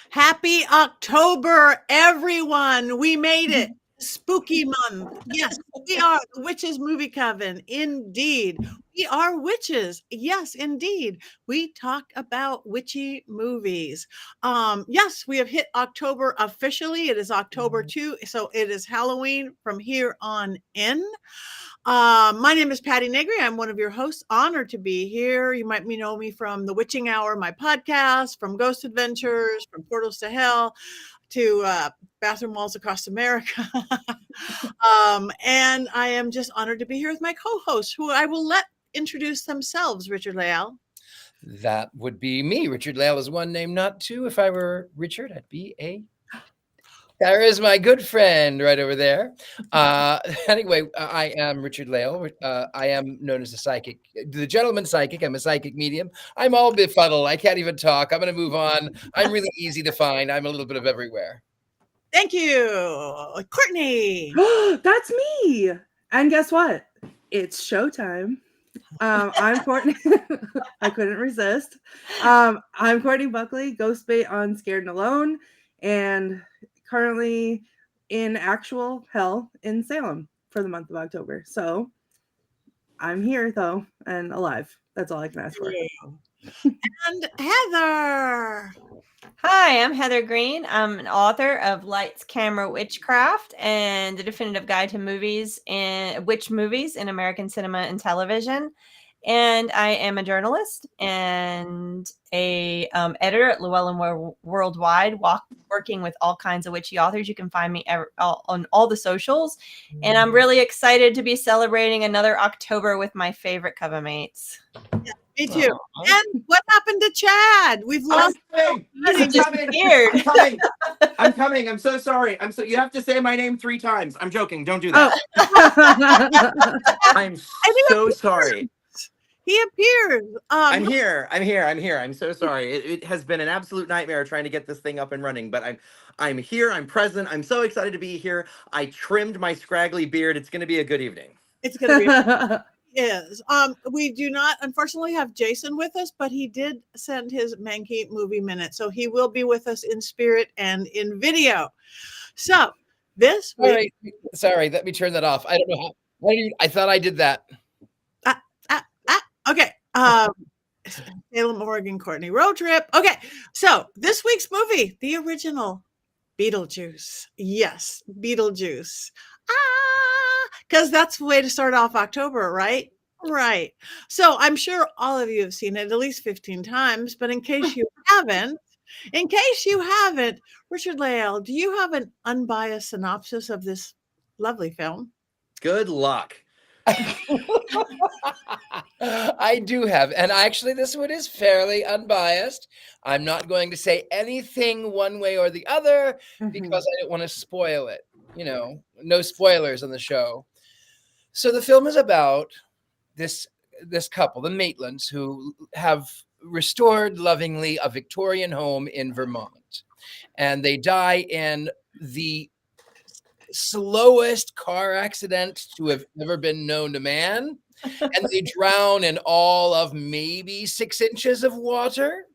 Happy October, everyone. We made it. Spooky month. Yes, we are the Witches Movie Coven. Indeed. We are witches. Yes, indeed. We talk about witchy movies. Yes, we have hit October officially. It is October 2, so it is Halloween from here on in. My name is Patti Negri. I'm one of your hosts. Honored to be here. You might know me from The Witching Hour, my podcast, from Ghost Adventures, from Portals to Hell, to Bathroom Walls Across America. And I am just honored to be here with my co-hosts, who I will let introduce themselves. Richard-Lael. That would be me. Richard-Lael is one name, not two. If I were Richard, I'd be a... There is my good friend right over there. Anyway, I am Richard-Lael. I am known as a psychic, the gentleman psychic. I'm a psychic medium. I'm all befuddled. I can't even talk. I'm going to move on. I'm really easy to find. I'm a little bit of everywhere. Thank you. Courtney. That's me. And guess what? It's showtime. I'm Courtney. I couldn't resist. I'm Courtney Buckley, ghost bait on Scared and Alone, and currently in actual hell in Salem for the month of October. So I'm here though and alive. That's all I can ask for. And Heather. Hi, I'm Heather Greene. I'm an author of Lights, Camera, Witchcraft and the Definitive Guide to Movies and Witch Movies in American Cinema and Television. And I am a journalist and a editor at Llewellyn Worldwide, working with all kinds of witchy authors. You can find me on all the socials. And I'm really excited to be celebrating another October with my favorite cover mates. Yeah, me too. And what happened to Chad? We've lost him. I'm coming. I'm so sorry. You have to say my name 3 times. I'm joking. Don't do that. I'm so sorry. He appears. I'm here. I'm so sorry. It has been an absolute nightmare trying to get this thing up and running, but I'm here. I'm present. I'm so excited to be here. I trimmed my scraggly beard. It's going to be a good evening. It's going to be. Yes. We do not, unfortunately, have Jason with us, but he did send his Mankey movie minute, so he will be with us in spirit and in video. So this week. Sorry, let me turn that off. I don't know how. I thought I did that. Okay. Salem, Oregon, Courtney road trip. Okay. So this week's movie, the original Beetlejuice. Yes, Beetlejuice. Because that's the way to start off October, right? Right. So I'm sure all of you have seen it at least 15 times, but in case you haven't, Richard-Lael, do you have an unbiased synopsis of this lovely film? Good luck. I do have, and actually this one is fairly unbiased. I'm not going to say anything one way or the other because I don't want to spoil it. No spoilers on the show. So the film is about this couple, the Maitlands, who have restored lovingly a Victorian home in Vermont, and they die in the slowest car accident to have ever been known to man, and they drown in all of maybe 6 inches of water.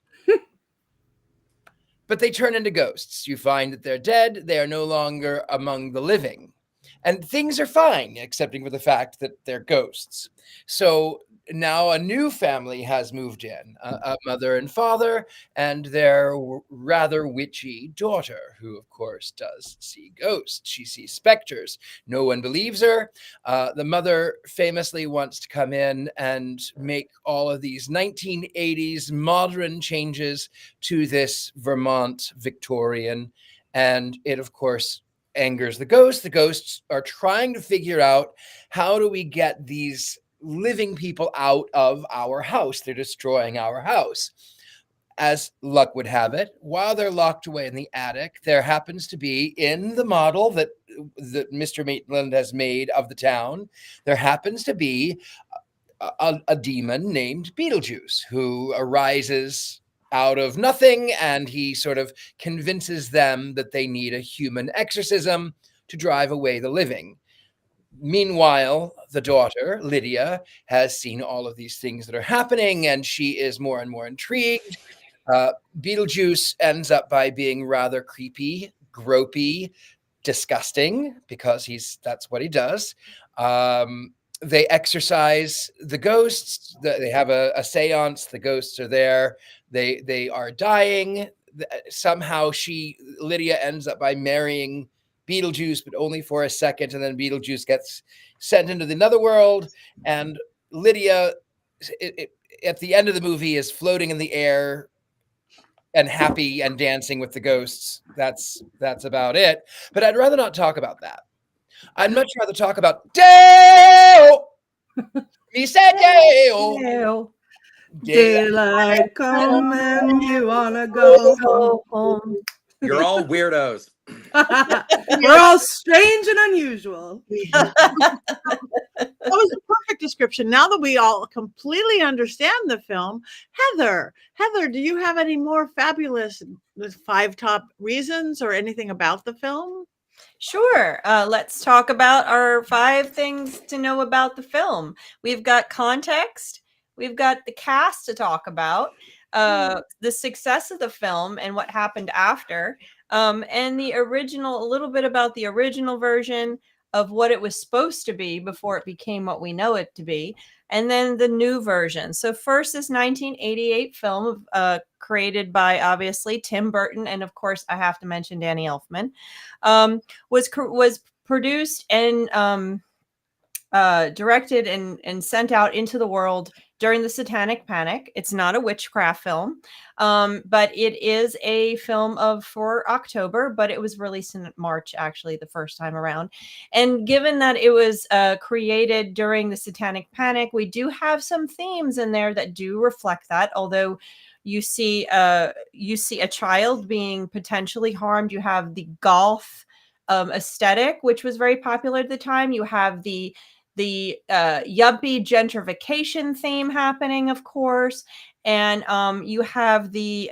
But they turn into ghosts. You find that they're dead. They are no longer among the living, and things are fine, excepting for the fact that they're ghosts. So now a new family has moved in, a mother and father, and their rather witchy daughter, who, of course, does see ghosts. She sees specters. No one believes her. The mother famously wants to come in and make all of these 1980s modern changes to this Vermont Victorian, and it, of course, angers the ghosts. The ghosts are trying to figure out, how do we get these living people out of our house? They're destroying our house. As luck would have it, while they're locked away in the attic, there happens to be, in the model that Mr. Maitland has made of the town, there happens to be a demon named Beetlejuice, who arises out of nothing, and he sort of convinces them that they need a human exorcism to drive away the living. Meanwhile, the daughter, Lydia, has seen all of these things that are happening, and she is more and more intrigued. Beetlejuice ends up by being rather creepy, gropey, disgusting, because that's what he does. They exorcise the ghosts. They have a seance. The ghosts are there. They are dying. Somehow Lydia ends up by marrying Beetlejuice, but only for a second, and then Beetlejuice gets sent into the netherworld, and Lydia, at the end of the movie, is floating in the air and happy and dancing with the ghosts. That's about it. But I'd rather not talk about that. I'd much rather talk about Dale. Me said Dale. Ew. Daylight come and you wanna go home. Home. You're all weirdos. We're all strange and unusual. That was a perfect description. Now that we all completely understand the film, Heather, do you have any more fabulous 5 top reasons or anything about the film? Sure. Let's talk about our 5 things to know about the film. We've got context. We've got the cast to talk about, the success of the film and what happened after, and a little bit about the original version of what it was supposed to be before it became what we know it to be, and then the new version. So first, this 1988 film created by, obviously, Tim Burton, and of course, I have to mention Danny Elfman, was produced and directed and sent out into the world during the Satanic Panic. It's not a witchcraft film, but it is a film for October, but it was released in March, actually, the first time around. And given that it was created during the Satanic Panic, we do have some themes in there that do reflect that, although you see a child being potentially harmed. You have the goth aesthetic, which was very popular at the time. You have the yuppie gentrification theme happening, of course, and you have the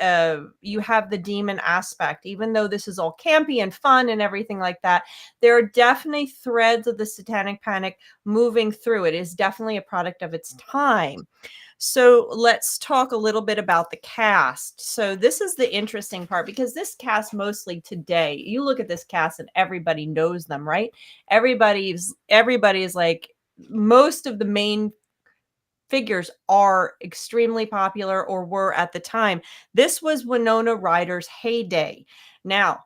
demon aspect. Even though this is all campy and fun and everything like that, there are definitely threads of the Satanic Panic moving through. It is definitely a product of its time. So let's talk a little bit about the cast. So this is the interesting part, because this cast, mostly today, you look at this cast and everybody knows them, right? Everybody is like, most of the main figures are extremely popular or were at the time. This was Winona Ryder's heyday. Now,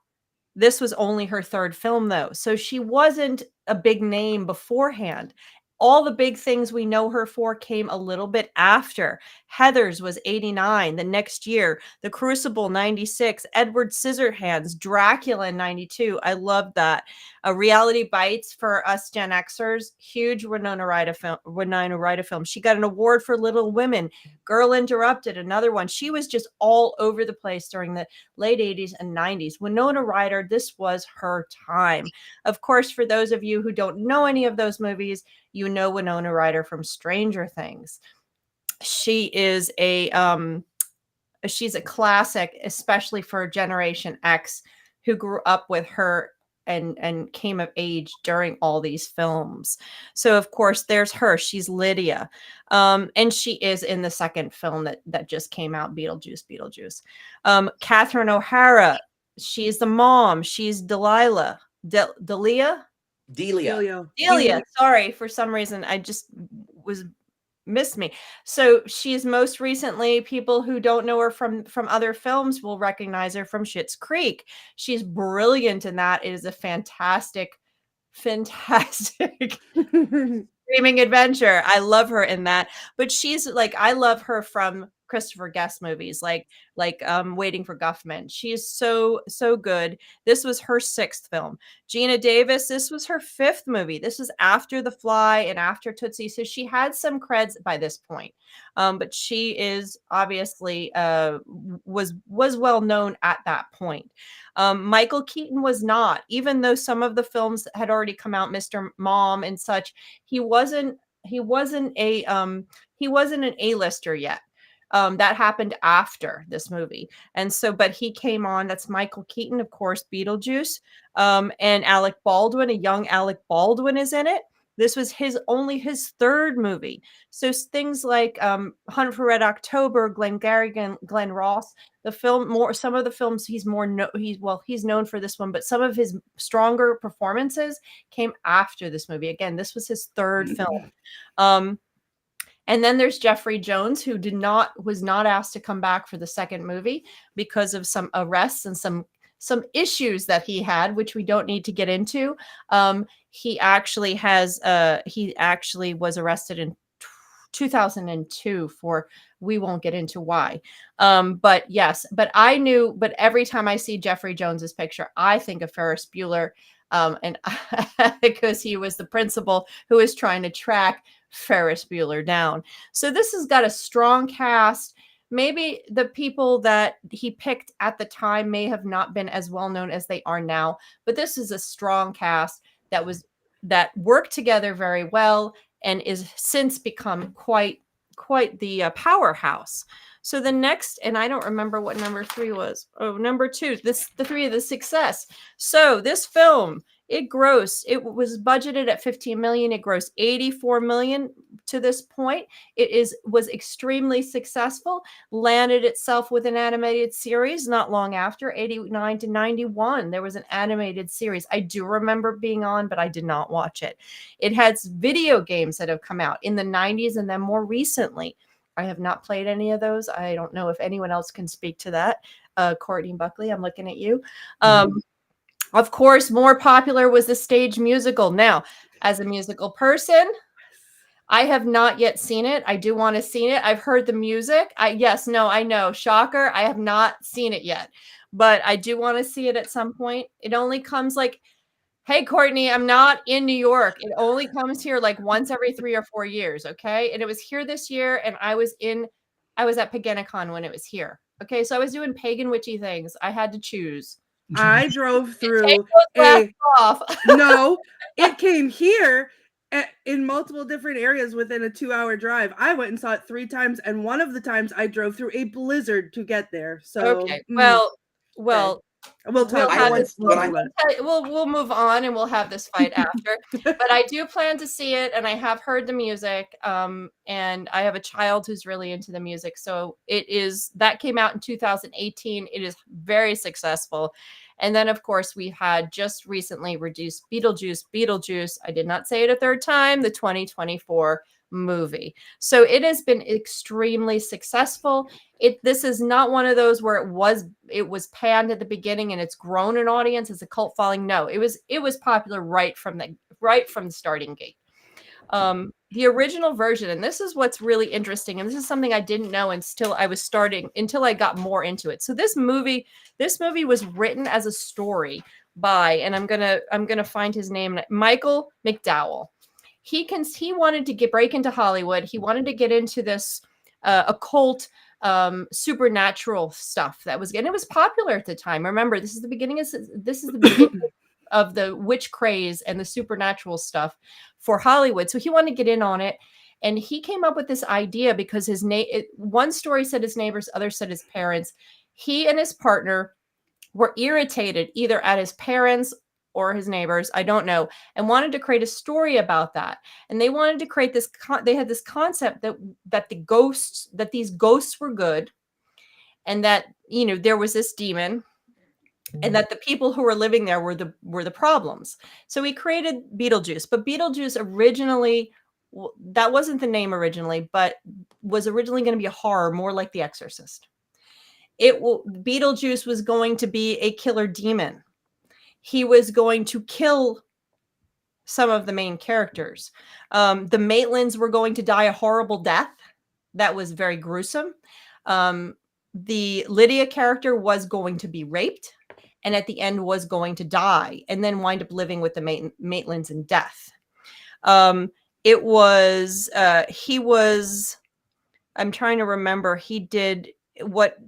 this was only her 3rd film, though, so she wasn't a big name beforehand. All the big things we know her for came a little bit after. Heathers was 89. The next year, The Crucible, 96. Edward Scissorhands, Dracula in 92. I love that. Reality Bites for us Gen Xers. Huge Winona Ryder film. She got an award for Little Women. Girl Interrupted, another one. She was just all over the place during the late 80s and 90s. Winona Ryder, this was her time. Of course, for those of you who don't know any of those movies, you know Winona Ryder from Stranger Things. She is she's a classic, especially for Generation X, who grew up with her and came of age during all these films. So of course there's her. She's Lydia, and she is in the 2nd film that just came out, Beetlejuice. Catherine O'Hara, she's the mom. She's Delia. Sorry, for some reason I just missed me. So she's most recently, people who don't know her from other films will recognize her from Schitt's Creek. She's brilliant in that. It is a fantastic screaming adventure. I love her in that. But she's like, I love her from Christopher Guest movies, like Waiting for Guffman. She is so good. This was her 6th film. Geena Davis, this was her 5th movie. This was after The Fly and after Tootsie, so she had some creds by this point. But she is obviously was well known at that point. Michael Keaton was not, even though some of the films had already come out, Mr. Mom and such. He wasn't an A-lister yet. That happened after this movie. And so, but he came on. That's Michael Keaton, of course, Beetlejuice, and Alec Baldwin, a young Alec Baldwin is in it. This was his third movie. So things like Hunt for Red October, Glengarry Glen Ross, some of the films he's known for this one, but some of his stronger performances came after this movie. Again, this was his third film. And then there's Jeffrey Jones, who was not asked to come back for the second movie because of some arrests and some issues that he had, which we don't need to get into. He actually was arrested in 2002 for, we won't get into why. But every time I see Jeffrey Jones's picture, I think of Ferris Bueller. And because he was the principal who was trying to track Ferris Bueller down. So this has got a strong cast. Maybe the people that he picked at the time may have not been as well known as they are now, but this is a strong cast that worked together very well and is since become quite the powerhouse. So the next, and I don't remember what number 3 was. Oh, number 2, the 3 of the success. So this film, it was budgeted at 15 million. It grossed 84 million to this point. Was extremely successful, landed itself with an animated series not long after, 89 to 91. There was an animated series. I do remember being on, but I did not watch it. It has video games that have come out in the 90s and then more recently. I have not played any of those. I don't know if anyone else can speak to that. Courtney Buckley, I'm looking at you. Of course, more popular was the stage musical. Now, as a musical person, I have not yet seen it. I do want to see it. I've heard the music. I know. Shocker. I have not seen it yet, but I do want to see it at some point. It only comes hey, Courtney, I'm not in New York. It only comes here once every 3 or 4 years. Okay. And it was here this year. And I was at Paganacon when it was here. Okay. So I was doing pagan witchy things. I had to choose. I drove through it came here in multiple different areas within a 2-hour drive. I went and saw it 3 times. And one of the times I drove through a blizzard to get there. So, okay. Well, we'll talk. We'll move on and we'll have this fight after. But I do plan to see it, and I have heard the music. And I have a child who's really into the music, so that came out in 2018. It is very successful. And then, of course, we had just recently reduced Beetlejuice. I did not say it a third time. The 2024 movie. So it has been extremely successful. This is not one of those where it was panned at the beginning and it's grown an audience as a cult following. No, it was popular right from the starting gate. The original version, and this is what's really interesting, and this is something I didn't know until I got more into it. So this movie was written as a story by, and I'm gonna find his name, Michael McDowell. He wanted to break into Hollywood. He wanted to get into this occult, supernatural stuff and it was popular at the time. Remember, this is the beginning of the witch craze and the supernatural stuff for Hollywood. So he wanted to get in on it, and he came up with this idea because one story said his neighbors, others said his parents. He and his partner were irritated either at his parents or his neighbors, I don't know, and wanted to create a story about that. And they wanted to create this, they had this concept that these ghosts were good, and that, there was this demon, and that the people who were living there were the problems. So he created Beetlejuice, but Beetlejuice originally, that wasn't the name originally, but was originally going to be a horror, more like The Exorcist. Beetlejuice was going to be a killer demon. He was going to kill some of the main characters. The Maitlands were going to die a horrible death that was very gruesome. The Lydia character was going to be raped, and at the end was going to die and then wind up living with the Maitlands in death. I'm trying to remember, he did what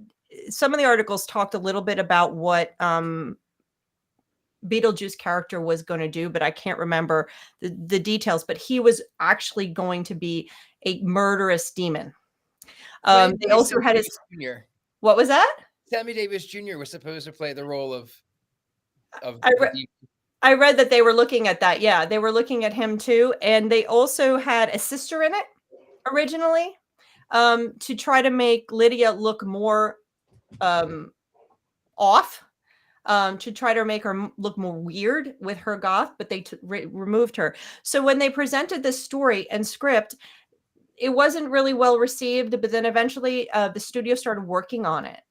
some of the articles talked a little bit about what Beetlejuice character was going to do, but I can't remember the details. But he was actually going to be a murderous demon. They also had his Jr. What was that? Sammy Davis Jr. was supposed to play the role of I read that they were looking at that. Yeah, they were looking at him too, and they also had a sister in it originally, to try to make Lydia look more off, to try to make her look more weird with her goth, but they removed her. So when they presented this story and script, it wasn't really well received, but then eventually the studio started working on it.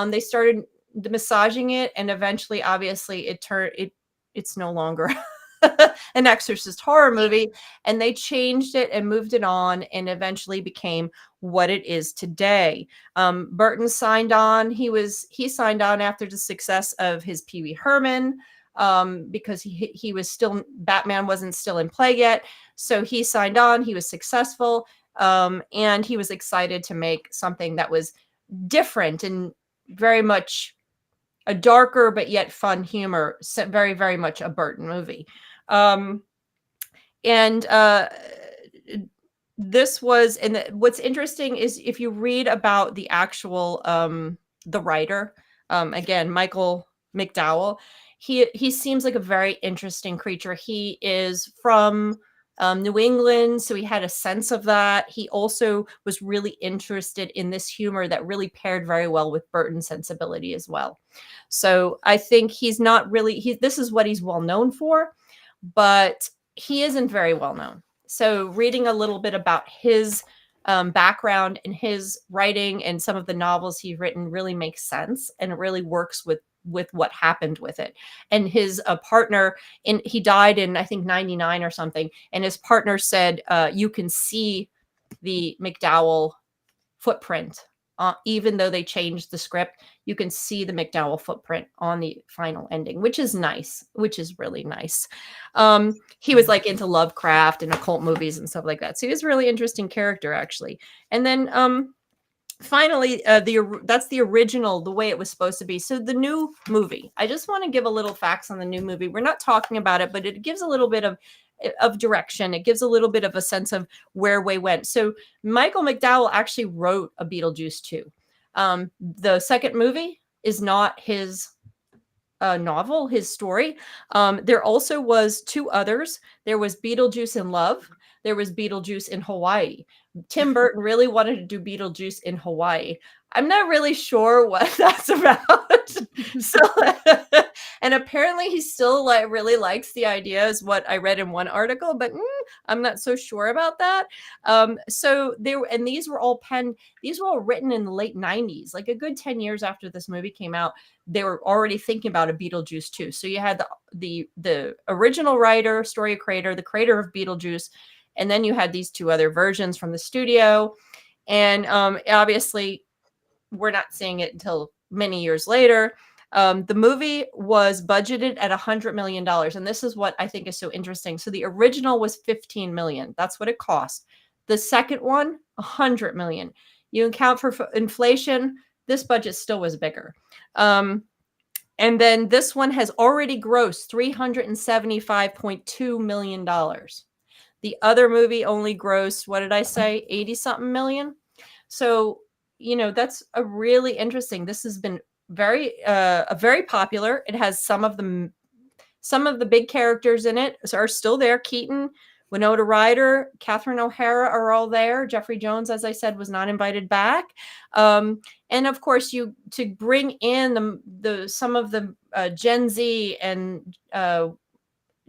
They started massaging it, and eventually, obviously, it's no longer an Exorcist horror movie, and they changed it and moved it on, and eventually became what it is today. Burton signed on. He signed on after the success of his Pee Wee Herman, because he was still, Batman wasn't still in play yet, so he signed on. He was successful, and he was excited to make something that was different and very much a darker but yet fun humor, very, very much a Burton movie. This was, and what's interesting is if you read about the actual the writer, again, Michael McDowell, he seems like a very interesting creature. He is from New England, so he had a sense of that. He also was really interested in this humor that really paired very well with Burton's sensibility as well. So I think he's not really, this is what he's well known for, but he isn't very well known. So reading a little bit about his background and his writing and some of the novels he's written really makes sense, and it really works with what happened with it. And his partner, he died in, I think, 99 or something, and his partner said, you can see the McDowell footprint. Even though they changed the script, you can see the McDowell footprint on the final ending, which is nice, which is really nice. He was like into Lovecraft and occult movies and stuff like that. So he was a really interesting character, actually. And then finally, that's the original, the way it was supposed to be. So the new movie, I just want to give a little facts on the new movie. We're not talking about it, but it gives a little bit of direction. It gives a little bit of a sense of where we went. So Michael McDowell actually wrote a Beetlejuice 2. The second movie is not his novel, his story. There also was two others. There was Beetlejuice in Love. There was Beetlejuice in Hawaii. Tim Burton really wanted to do Beetlejuice in Hawaii. I'm not really sure what that's about. So, and apparently he still really likes the idea, is what I read in one article, but I'm not so sure about that. So these were all written in the late 90s, like a good 10 years after this movie came out. They were already thinking about a Beetlejuice 2. So you had the original writer, story creator, the creator of Beetlejuice, and then you had these two other versions from the studio. And obviously, we're not seeing it until many years later. The movie was budgeted at $100 million. And this is what I think is so interesting. So the original was $15 million. That's what it cost. The second one, $100 million. You account for inflation, this budget still was bigger. And then this one has already grossed $375.2 million. The other movie only grossed, what did I say, 80-something million? So, that's a really interesting. This has been very popular. It has some of the big characters in it are still there. Keaton, Winona Ryder, Catherine O'Hara are all there. Jeffrey Jones, as I said, was not invited back. And of course, to bring in some of the Gen Z and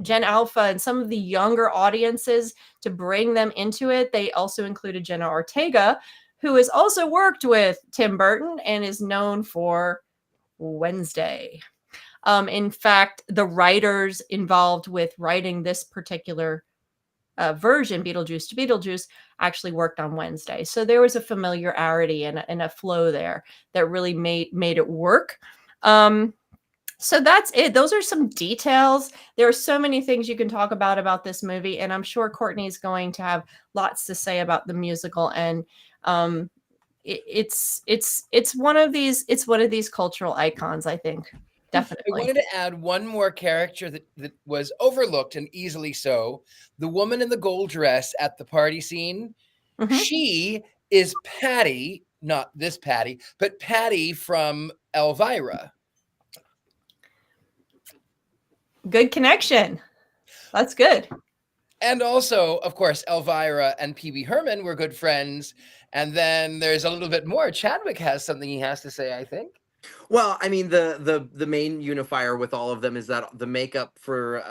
Gen Alpha and some of the younger audiences, to bring them into it, they also included Jenna Ortega, who has also worked with Tim Burton and is known for Wednesday. In fact, the writers involved with writing this particular version, Beetlejuice to Beetlejuice, actually worked on Wednesday. So there was a familiarity and a flow there that really made it work. So that's it. Those are some details. There are so many things you can talk about this movie, and I'm sure Courtney's going to have lots to say about the musical. And it's one of these cultural icons, I think. Definitely. I wanted to add one more character that was overlooked, and easily so. The woman in the gold dress at the party scene. Mm-hmm. She is Patti, not this Patti, but Patti from Elvira. Good connection. That's good. And also, of course, Elvira and Pee-wee Herman were good friends. And then there's a little bit more. Chadwick has something he has to say, I think. Well, I mean, the main unifier with all of them is that the makeup for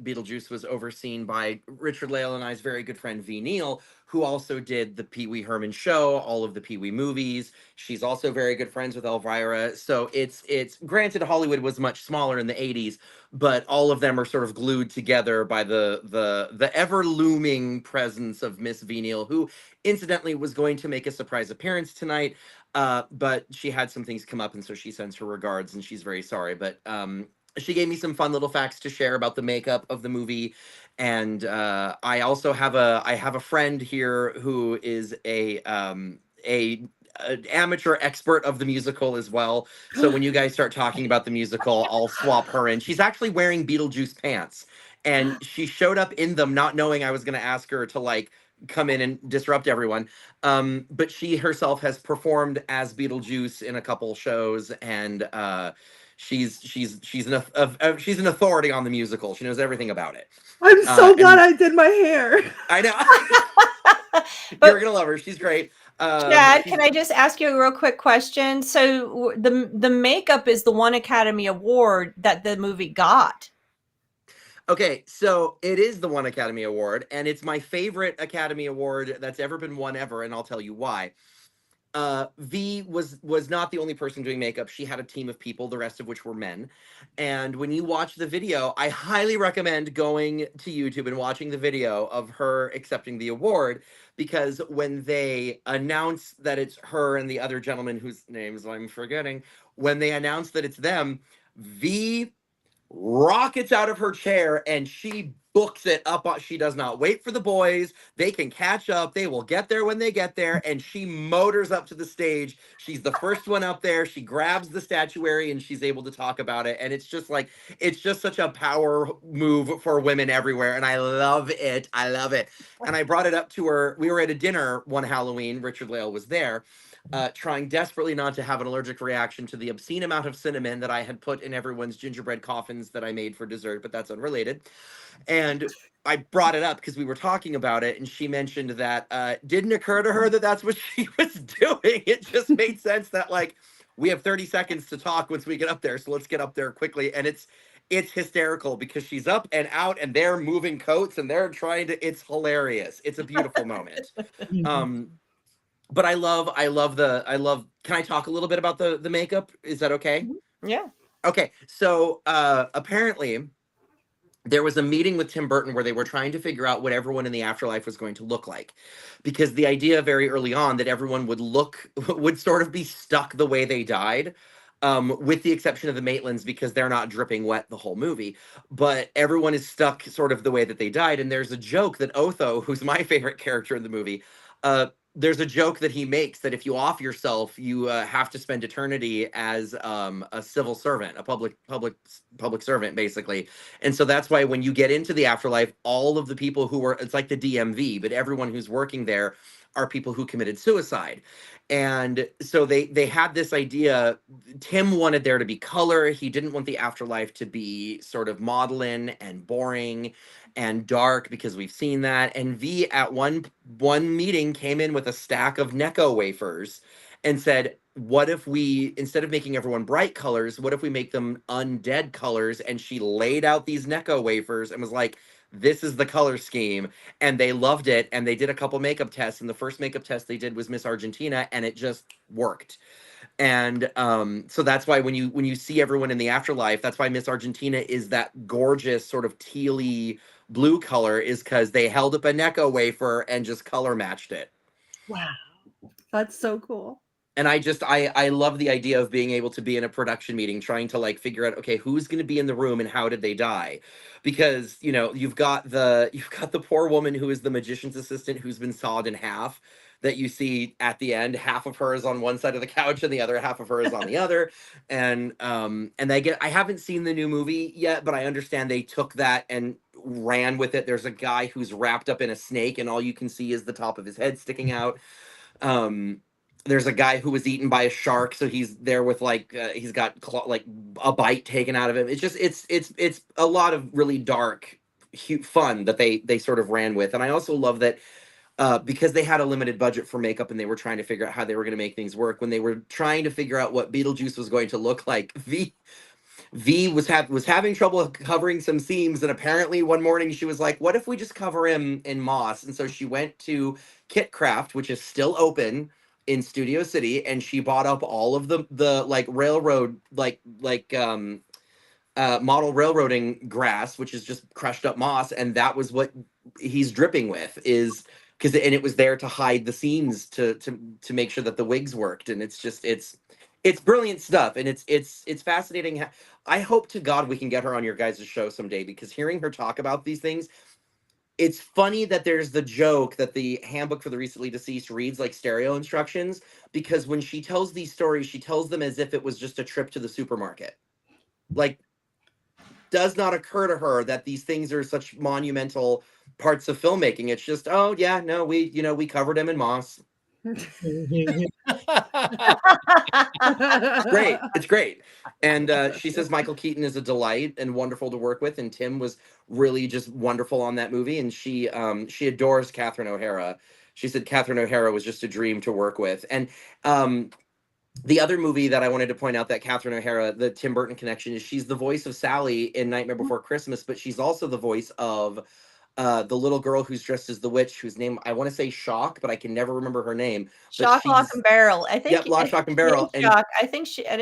Beetlejuice was overseen by Richard-Lael and I's very good friend V. Neal, who also did the Pee Wee Herman show, all of the Pee Wee movies. She's also very good friends with Elvira. So it's granted Hollywood was much smaller in the 80s, but all of them are sort of glued together by the ever looming presence of Miss V. Neal, who incidentally was going to make a surprise appearance tonight. But she had some things come up, and so she sends her regards, and she's very sorry. But she gave me some fun little facts to share about the makeup of the movie, and I also have a friend here who is an amateur expert of the musical as well. So when you guys start talking about the musical, I'll swap her in. She's actually wearing Beetlejuice pants, and she showed up in them, not knowing I was going to ask her to like come in and disrupt everyone. But she herself has performed as Beetlejuice in a couple shows, and she's an authority on the musical. She knows everything about it. I'm so glad I did my hair. I know. But- You're gonna love her. She's great. Chad, can I just ask you a real quick question? So the makeup is the one Academy Award that the movie got. Okay, so it is the one Academy Award, and it's my favorite Academy Award that's ever been won ever, and I'll tell you why. V was not the only person doing makeup. She had a team of people, the rest of which were men. And when you watch the video, I highly recommend going to YouTube and watching the video of her accepting the award, because when they announce that it's her and the other gentleman whose names I'm forgetting, when they announce that it's them, V rockets out of her chair and she books it up. She does not wait for the boys. They can catch up. They will get there when they get there. And she motors up to the stage. She's the first one up there. She grabs the statuary and she's able to talk about it. And it's just like, it's just such a power move for women everywhere. And I love it. I love it. And I brought it up to her. We were at a dinner one Halloween. Richard-Lael was there. Trying desperately not to have an allergic reaction to the obscene amount of cinnamon that I had put in everyone's gingerbread coffins that I made for dessert, but that's unrelated. And I brought it up because we were talking about it, and she mentioned that didn't occur to her that that's what she was doing. It just made sense that like we have 30 seconds to talk once we get up there, so let's get up there quickly. And it's hysterical because she's up and out and they're moving coats and they're trying to, it's hilarious. It's a beautiful moment. But I love, can I talk a little bit about the makeup? Is that okay? Yeah. Okay. So apparently there was a meeting with Tim Burton where they were trying to figure out what everyone in the afterlife was going to look like. Because the idea very early on that everyone would sort of be stuck the way they died. With the exception of the Maitlands, because they're not dripping wet the whole movie. But everyone is stuck sort of the way that they died. And there's a joke that Otho, who's my favorite character in the movie, there's a joke that he makes that if you off yourself, you have to spend eternity as a civil servant, a public servant, basically. And so that's why when you get into the afterlife, all of the people who were, it's like the DMV, but everyone who's working there are people who committed suicide. And so they had this idea. Tim wanted there to be color. He didn't want the afterlife to be sort of maudlin and boring and dark, because we've seen that. And V at one meeting came in with a stack of Necco wafers and said, what if we, instead of making everyone bright colors, what if we make them undead colors? And she laid out these Necco wafers and was like, this is the color scheme. And they loved it. And they did a couple makeup tests. And the first makeup test they did was Miss Argentina, and it just worked. And so that's why when you see everyone in the afterlife, that's why Miss Argentina is that gorgeous sort of tealy blue color, is because they held up a Necco wafer and just color matched it. Wow. That's so cool. And I love the idea of being able to be in a production meeting trying to like figure out, okay, who's going to be in the room and how did they die? Because, you know, you've got the poor woman who is the magician's assistant who's been sawed in half, that you see at the end. Half of her is on one side of the couch and the other half of her is on the other. And I haven't seen the new movie yet, but I understand they took that and ran with it. There's a guy who's wrapped up in a snake and all you can see is the top of his head sticking out. there's a guy who was eaten by a shark, so he's there with like he's got like a bite taken out of him. It's just it's a lot of really dark fun that they sort of ran with. And I also love that because they had a limited budget for makeup and they were trying to figure out how they were going to make things work. When they were trying to figure out what Beetlejuice was going to look like, V was having trouble covering some seams, and apparently one morning she was like, "What if we just cover him in moss?" And so she went to Kitcraft, which is still open in Studio City, and she bought up all of the like railroad model railroading grass, which is just crushed up moss, and that was what he's dripping with, is because it was there to hide the seams to make sure that the wigs worked. And it's just it's brilliant stuff, and it's fascinating. I hope to God we can get her on your guys' show someday, because hearing her talk about these things, it's funny that there's the joke that the handbook for the recently deceased reads like stereo instructions, because when she tells these stories, she tells them as if it was just a trip to the supermarket. Like, does not occur to her that these things are such monumental parts of filmmaking. It's just, oh yeah, no, we covered him in moss. Great. It's great. And she says Michael Keaton is a delight and wonderful to work with. And Tim was really just wonderful on that movie. And she adores Catherine O'Hara. She said Catherine O'Hara was just a dream to work with. And the other movie that I wanted to point out that Catherine O'Hara, the Tim Burton connection, is she's the voice of Sally in Nightmare Before Christmas, but she's also the voice of the little girl who's dressed as the witch, whose name I want to say Shock, but I can never remember her name. Shock, Lock, and Barrel. I think. Yep, Lock, Shock, and Barrel. And Shock. I think she. I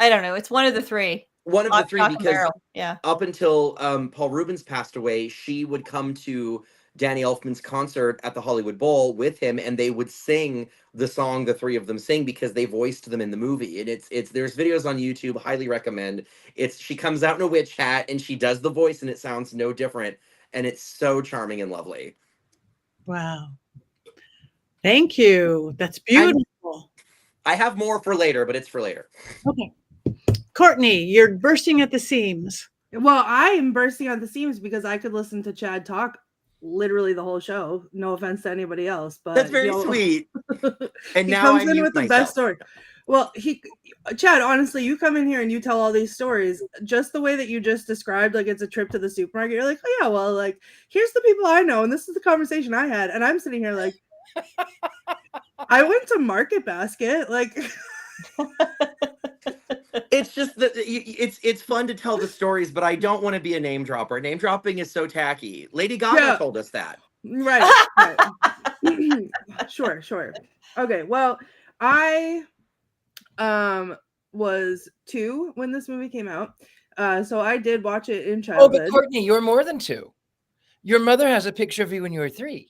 don't know. It's one of the three. One of Lock, the three, Shock, because yeah. Up until Paul Rubens passed away, she would come to Danny Elfman's concert at the Hollywood Bowl with him, and they would sing the song the three of them sing because they voiced them in the movie. And it's there's videos on YouTube, highly recommend. She comes out in a witch hat and she does the voice, and it sounds no different, and it's so charming and lovely. Wow. Thank you. That's beautiful. I have more for later, but it's for later. Okay. Courtney, you're bursting at the seams. Well, I am bursting at the seams because I could listen to Chad talk literally the whole show. No offense to anybody else, but that's very sweet. And he now comes in with the best story. Well, Chad, honestly, you come in here and you tell all these stories just the way that you just described, like it's a trip to the supermarket. You're like, oh yeah, well, like here's the people I know, and this is the conversation I had, and I'm sitting here like, I went to Market Basket, like. It's just that it's fun to tell the stories, but I don't want to be a name dropper. Name dropping is so tacky. Lady Gaga told us that. Right. Sure. Okay. Well, I was 2 when this movie came out. So I did watch it in childhood. Oh, but Courtney, you're more than 2. Your mother has a picture of you when you were 3.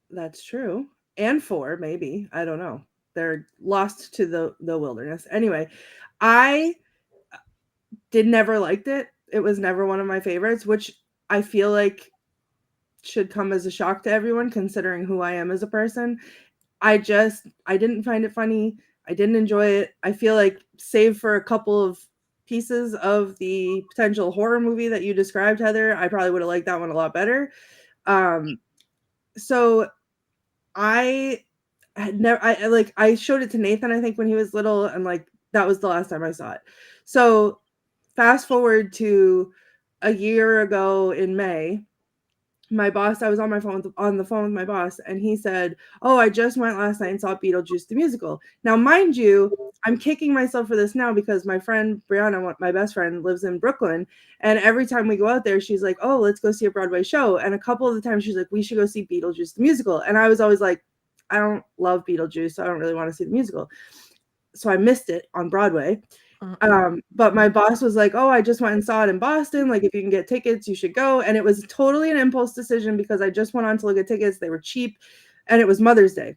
That's true. And 4, maybe. I don't know. They're lost to the wilderness. Anyway, I never liked it. It was never one of my favorites, which I feel like should come as a shock to everyone considering who I am as a person. I didn't find it funny. I didn't enjoy it. I feel like save for a couple of pieces of the potential horror movie that you described, Heather, I probably would have liked that one a lot better. So I showed it to Nathan, I think, when he was little, and like that was the last time I saw it. So fast forward to a year ago in May, my boss, I was on the phone with my boss, and he said, oh, I just went last night and saw Beetlejuice the musical. Now, mind you, I'm kicking myself for this now because my friend Brianna, my best friend, lives in Brooklyn, and every time we go out there, she's like, oh, let's go see a Broadway show. And a couple of the times she's like, we should go see Beetlejuice the musical. And I was always like, I don't love Beetlejuice, so I don't really want to see the musical. So I missed it on Broadway. But my boss was like, oh, I just went and saw it in Boston. Like, if you can get tickets, you should go. And it was totally an impulse decision because I just went on to look at tickets. They were cheap, and it was Mother's Day.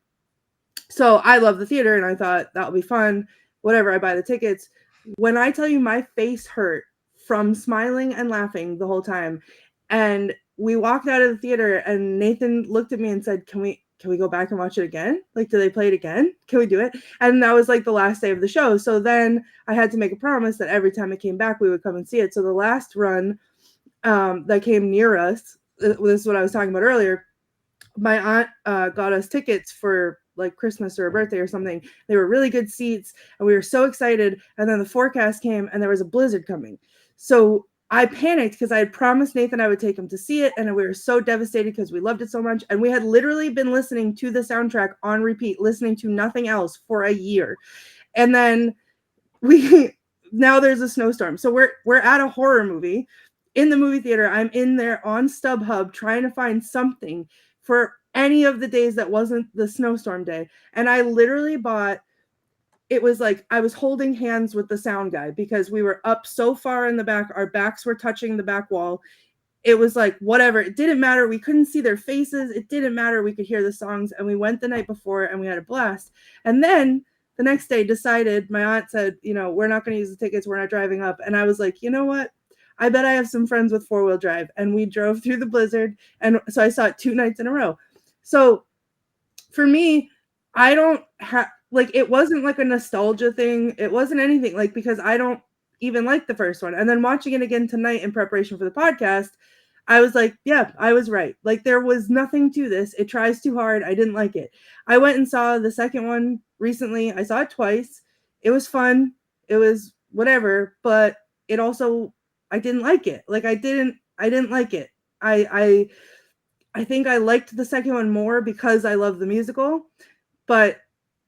So I love the theater, and I thought that'll be fun. Whatever, I buy the tickets. When I tell you my face hurt from smiling and laughing the whole time. And we walked out of the theater, and Nathan looked at me and said, can we go back and watch it again? Like, do they play it again? Can we do it? And that was like the last day of the show. So then I had to make a promise that every time it came back, we would come and see it. So the last run that came near us, this is what I was talking about earlier, my aunt got us tickets for like Christmas or a birthday or something. They were really good seats and we were so excited. And then the forecast came and there was a blizzard coming. So I panicked because I had promised Nathan I would take him to see it. And we were so devastated because we loved it so much. And we had literally been listening to the soundtrack on repeat, listening to nothing else for a year. And then now there's a snowstorm. So we're at a horror movie in the movie theater. I'm in there on StubHub trying to find something for any of the days that wasn't the snowstorm day. And I literally bought, it was like I was holding hands with the sound guy because we were up so far in the back. Our backs were touching the back wall. It was like, whatever. It didn't matter. We couldn't see their faces. It didn't matter. We could hear the songs. And we went the night before and we had a blast. And then the next day decided, my aunt said, we're not going to use the tickets. We're not driving up. And I was like, you know what? I bet I have some friends with 4-wheel drive. And we drove through the blizzard. And so I saw it 2 nights in a row. So for me, I don't have, like, it wasn't like a nostalgia thing. It wasn't anything, like, because I don't even like the first one. And then watching it again tonight in preparation for the podcast, I was like, yeah, I was right. Like, there was nothing to this. It tries too hard. I didn't like it. I went and saw the second one recently. I saw it twice. It was fun. It was whatever, but it also, I didn't like it. Like, I didn't like it. I think I liked the second one more because I love the musical, but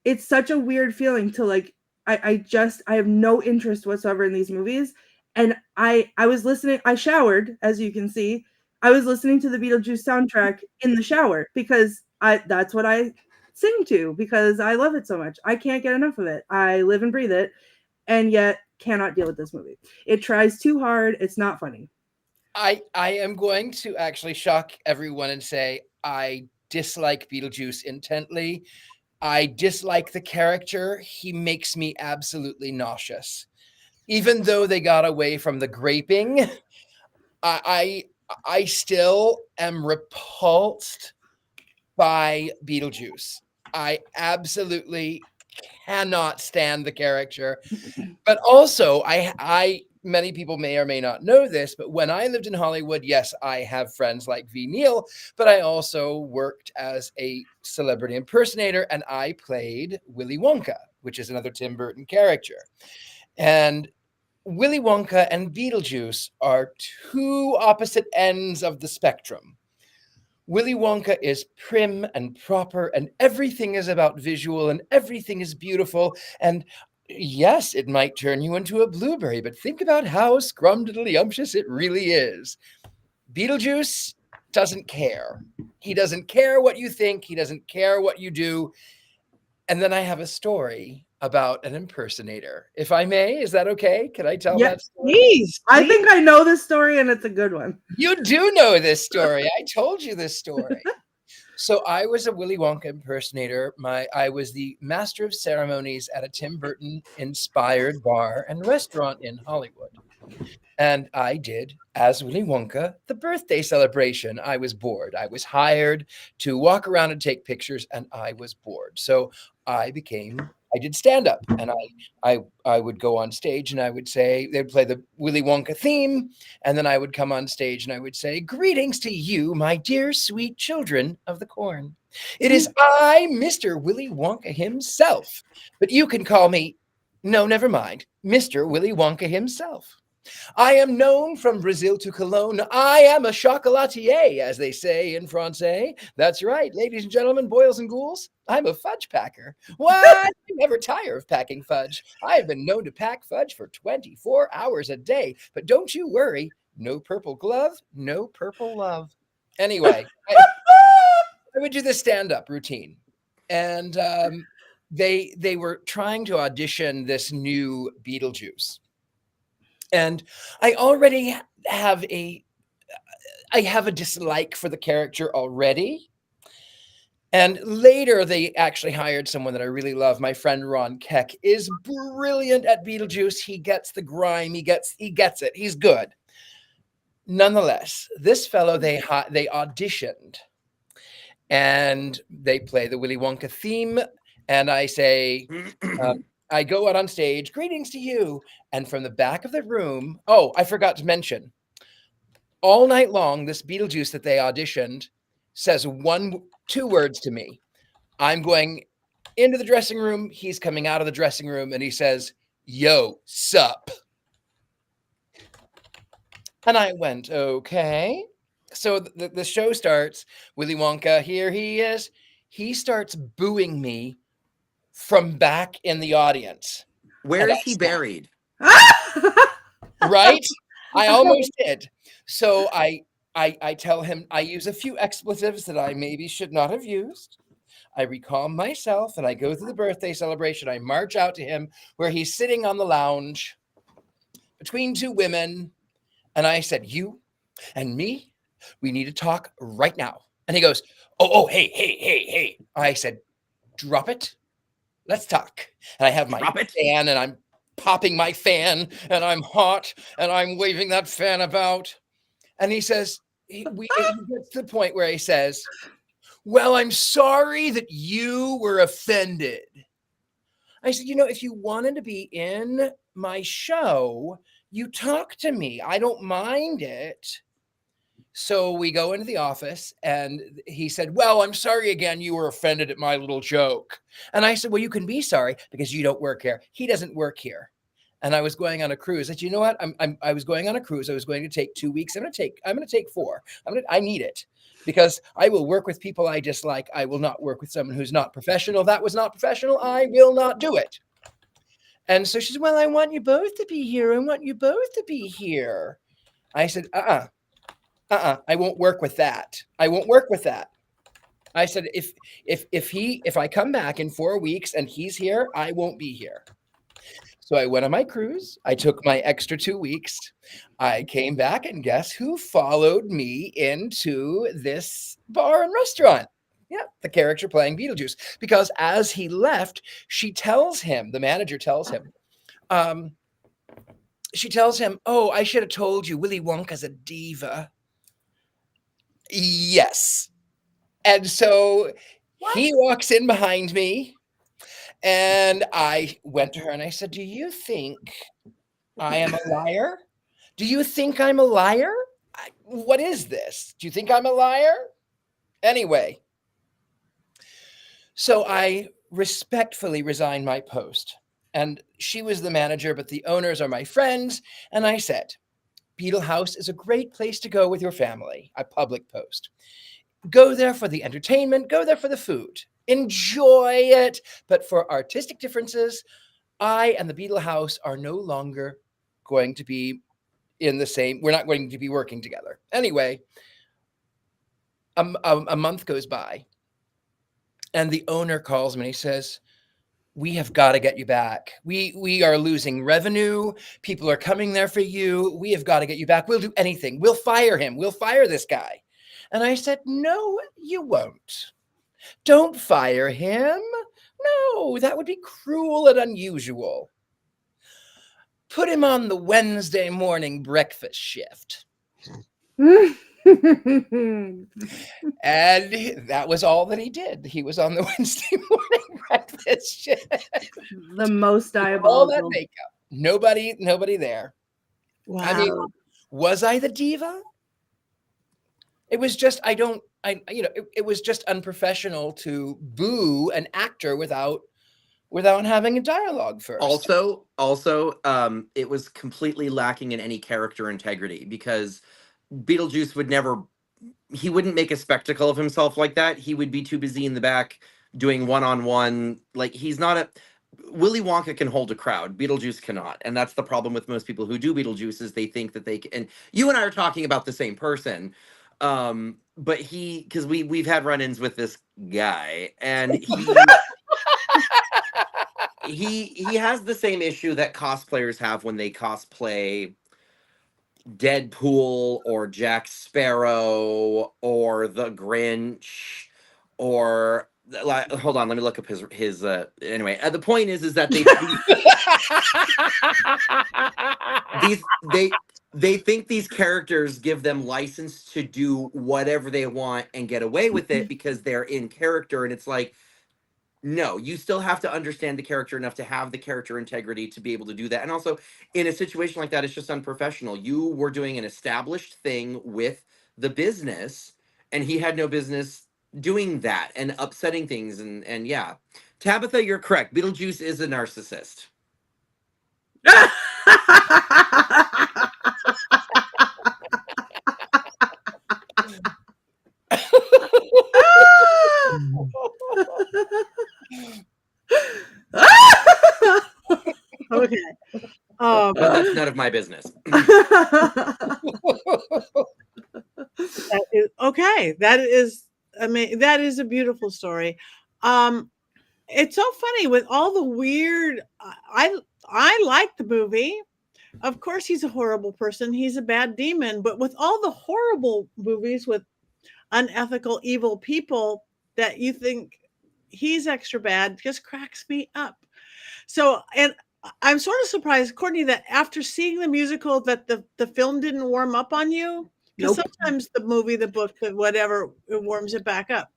it's such a weird feeling to, like, I have no interest whatsoever in these movies. And I was listening, I showered, as you can see. I was listening to the Beetlejuice soundtrack in the shower because that's what I sing to because I love it so much. I can't get enough of it. I live and breathe it, and yet cannot deal with this movie. It tries too hard. It's not funny. I am going to actually shock everyone and say I dislike Beetlejuice intently. I dislike the character. He makes me absolutely nauseous. Even though they got away from the graping, I still am repulsed by Beetlejuice. I absolutely cannot stand the character. But also, many people may or may not know this, but when I lived in Hollywood, yes, I have friends like V. Neal, but I also worked as a celebrity impersonator, and I played Willy Wonka, which is another Tim Burton character. And Willy Wonka and Beetlejuice are two opposite ends of the spectrum. Willy Wonka is prim and proper, and everything is about visual, and everything is beautiful, and yes, it might turn you into a blueberry, but think about how scrumdiddlyumptious it really is. Beetlejuice doesn't care. He doesn't care what you think. He doesn't care what you do. And then I have a story about an impersonator. If I may, is that okay? Can I tell that story? Please. I think I know this story and it's a good one. You do know this story. I told you this story. So I was a Willy Wonka impersonator. I was the master of ceremonies at a Tim Burton inspired bar and restaurant in Hollywood. And I did, as Willy Wonka, the birthday celebration. I was bored. I was hired to walk around and take pictures, and I was bored. So I did stand-up, and I would go on stage and I would say, they'd play the Willy Wonka theme, and then I would come on stage and I would say, "Greetings to you, my dear sweet children of the corn. It is I, Mr. Willy Wonka himself, but you can call me, no, never mind, Mr. Willy Wonka himself. I am known from Brazil to Cologne. I am a chocolatier, as they say in Francais. That's right, ladies and gentlemen, boys and ghouls. I'm a fudge packer. What? I never tire of packing fudge. I have been known to pack fudge for 24 hours a day. But don't you worry, no purple glove, no purple love." Anyway, I would do this stand-up routine. And they were trying to audition this new Beetlejuice. And I already have a dislike for the character already. And later they actually hired someone that I really love. My friend Ron Keck is brilliant at Beetlejuice. He gets the grime. He gets it. He's good. Nonetheless, this fellow, they auditioned and they play the Willy Wonka theme. And I say, I go out on stage, "Greetings to you." And from the back of the room, oh, I forgot to mention, all night long, this Beetlejuice that they auditioned says 2 words to me. I'm going into the dressing room. He's coming out of the dressing room and he says, "Yo, sup?" And I went, okay. So the show starts. Willy Wonka, here he is. He starts booing me from back in the audience. Where is he buried? Right? I almost did. So I tell him, I use a few expletives that I maybe should not have used. I recalm myself and I go through the birthday celebration. I march out to him where he's sitting on the lounge between two women. And I said, "You and me, we need to talk right now." And he goes, oh, hey. I said, "Drop it. Let's talk." And I have my fan and I'm popping my fan and I'm hot and I'm waving that fan about. And he says, he gets to the point where he says, "Well, I'm sorry that you were offended." I said, if you wanted to be in my show, you talk to me. I don't mind it. So we go into the office and he said, "Well, I'm sorry again. You were offended at my little joke." And I said, "Well, you can be sorry because you don't work here. He doesn't work here." And I was going on a cruise. I said, "You know what? I was going on a cruise. I was going to take 2 weeks. I'm going to take 4. I need it because I will work with people I dislike. I will not work with someone who's not professional. That was not professional. I will not do it." And so she said, "Well, I want you both to be here. I want you both to be here." I said, I won't work with that. I won't work with that. I said, if I come back in 4 weeks and he's here, I won't be here. So I went on my cruise. I took my extra 2 weeks. I came back and guess who followed me into this bar and restaurant? Yeah, the character playing Beetlejuice. Because as he left, she tells him, the manager tells him, she tells him, "Oh, I should have told you, Willy Wonka's a diva." Yes. And so he walks in behind me and I went to her and I said, "Do you think I am a liar? Do you think I'm a liar? What is this? Do you think I'm a liar?" Anyway, so I respectfully resigned my post. And she was the manager, but the owners are my friends. And I said, "Beetle House is a great place to go with your family," a public post. "Go there for the entertainment, go there for the food. Enjoy it. But for artistic differences, I and the Beetle House are no longer going to be we're not going to be working together." Anyway, a month goes by and the owner calls me and he says, "We have got to get you back. We are losing revenue. People are coming there for you. We have got to get you back. We'll do anything. We'll fire him. We'll fire this guy." And I said, "No, you won't. Don't fire him. No, that would be cruel and unusual. Put him on the Wednesday morning breakfast shift." And that was all that he did. He was on the Wednesday morning breakfast shift. The most All diabolical. that makeup. Nobody there. Wow. I mean, was I the diva? It was just, it was just unprofessional to boo an actor without having a dialogue first. Also, it was completely lacking in any character integrity because Beetlejuice wouldn't make a spectacle of himself like that. He would be too busy in the back doing one-on-one. Like, he's not Willy Wonka can hold a crowd. Beetlejuice cannot. And that's the problem with most people who do Beetlejuice is they think that they can. And you and I are talking about the same person. But because we've had run-ins with this guy and he has the same issue that cosplayers have when they cosplay Deadpool or Jack Sparrow or the Grinch or hold on, let me look up his anyway. The point is that they think these characters give them license to do whatever they want and get away with it because they're in character, and it's like, no, you still have to understand the character enough to have the character integrity to be able to do that. And also, in a situation like that, it's just unprofessional. You were doing an established thing with the business, and he had no business doing that and upsetting things and yeah. Tabitha, you're correct. Beetlejuice is a narcissist. Okay. But that's none of my business. Okay. That is, I mean, that is a beautiful story. It's so funny with all the weird. I like the movie. Of course, he's a horrible person. He's a bad demon. But with all the horrible movies with unethical, evil people that you think he's extra bad, just cracks me up. So, and I'm sort of surprised, Courtney, that after seeing the musical, that the film didn't warm up on you. Because sometimes the movie, the book, the whatever, it warms it back up.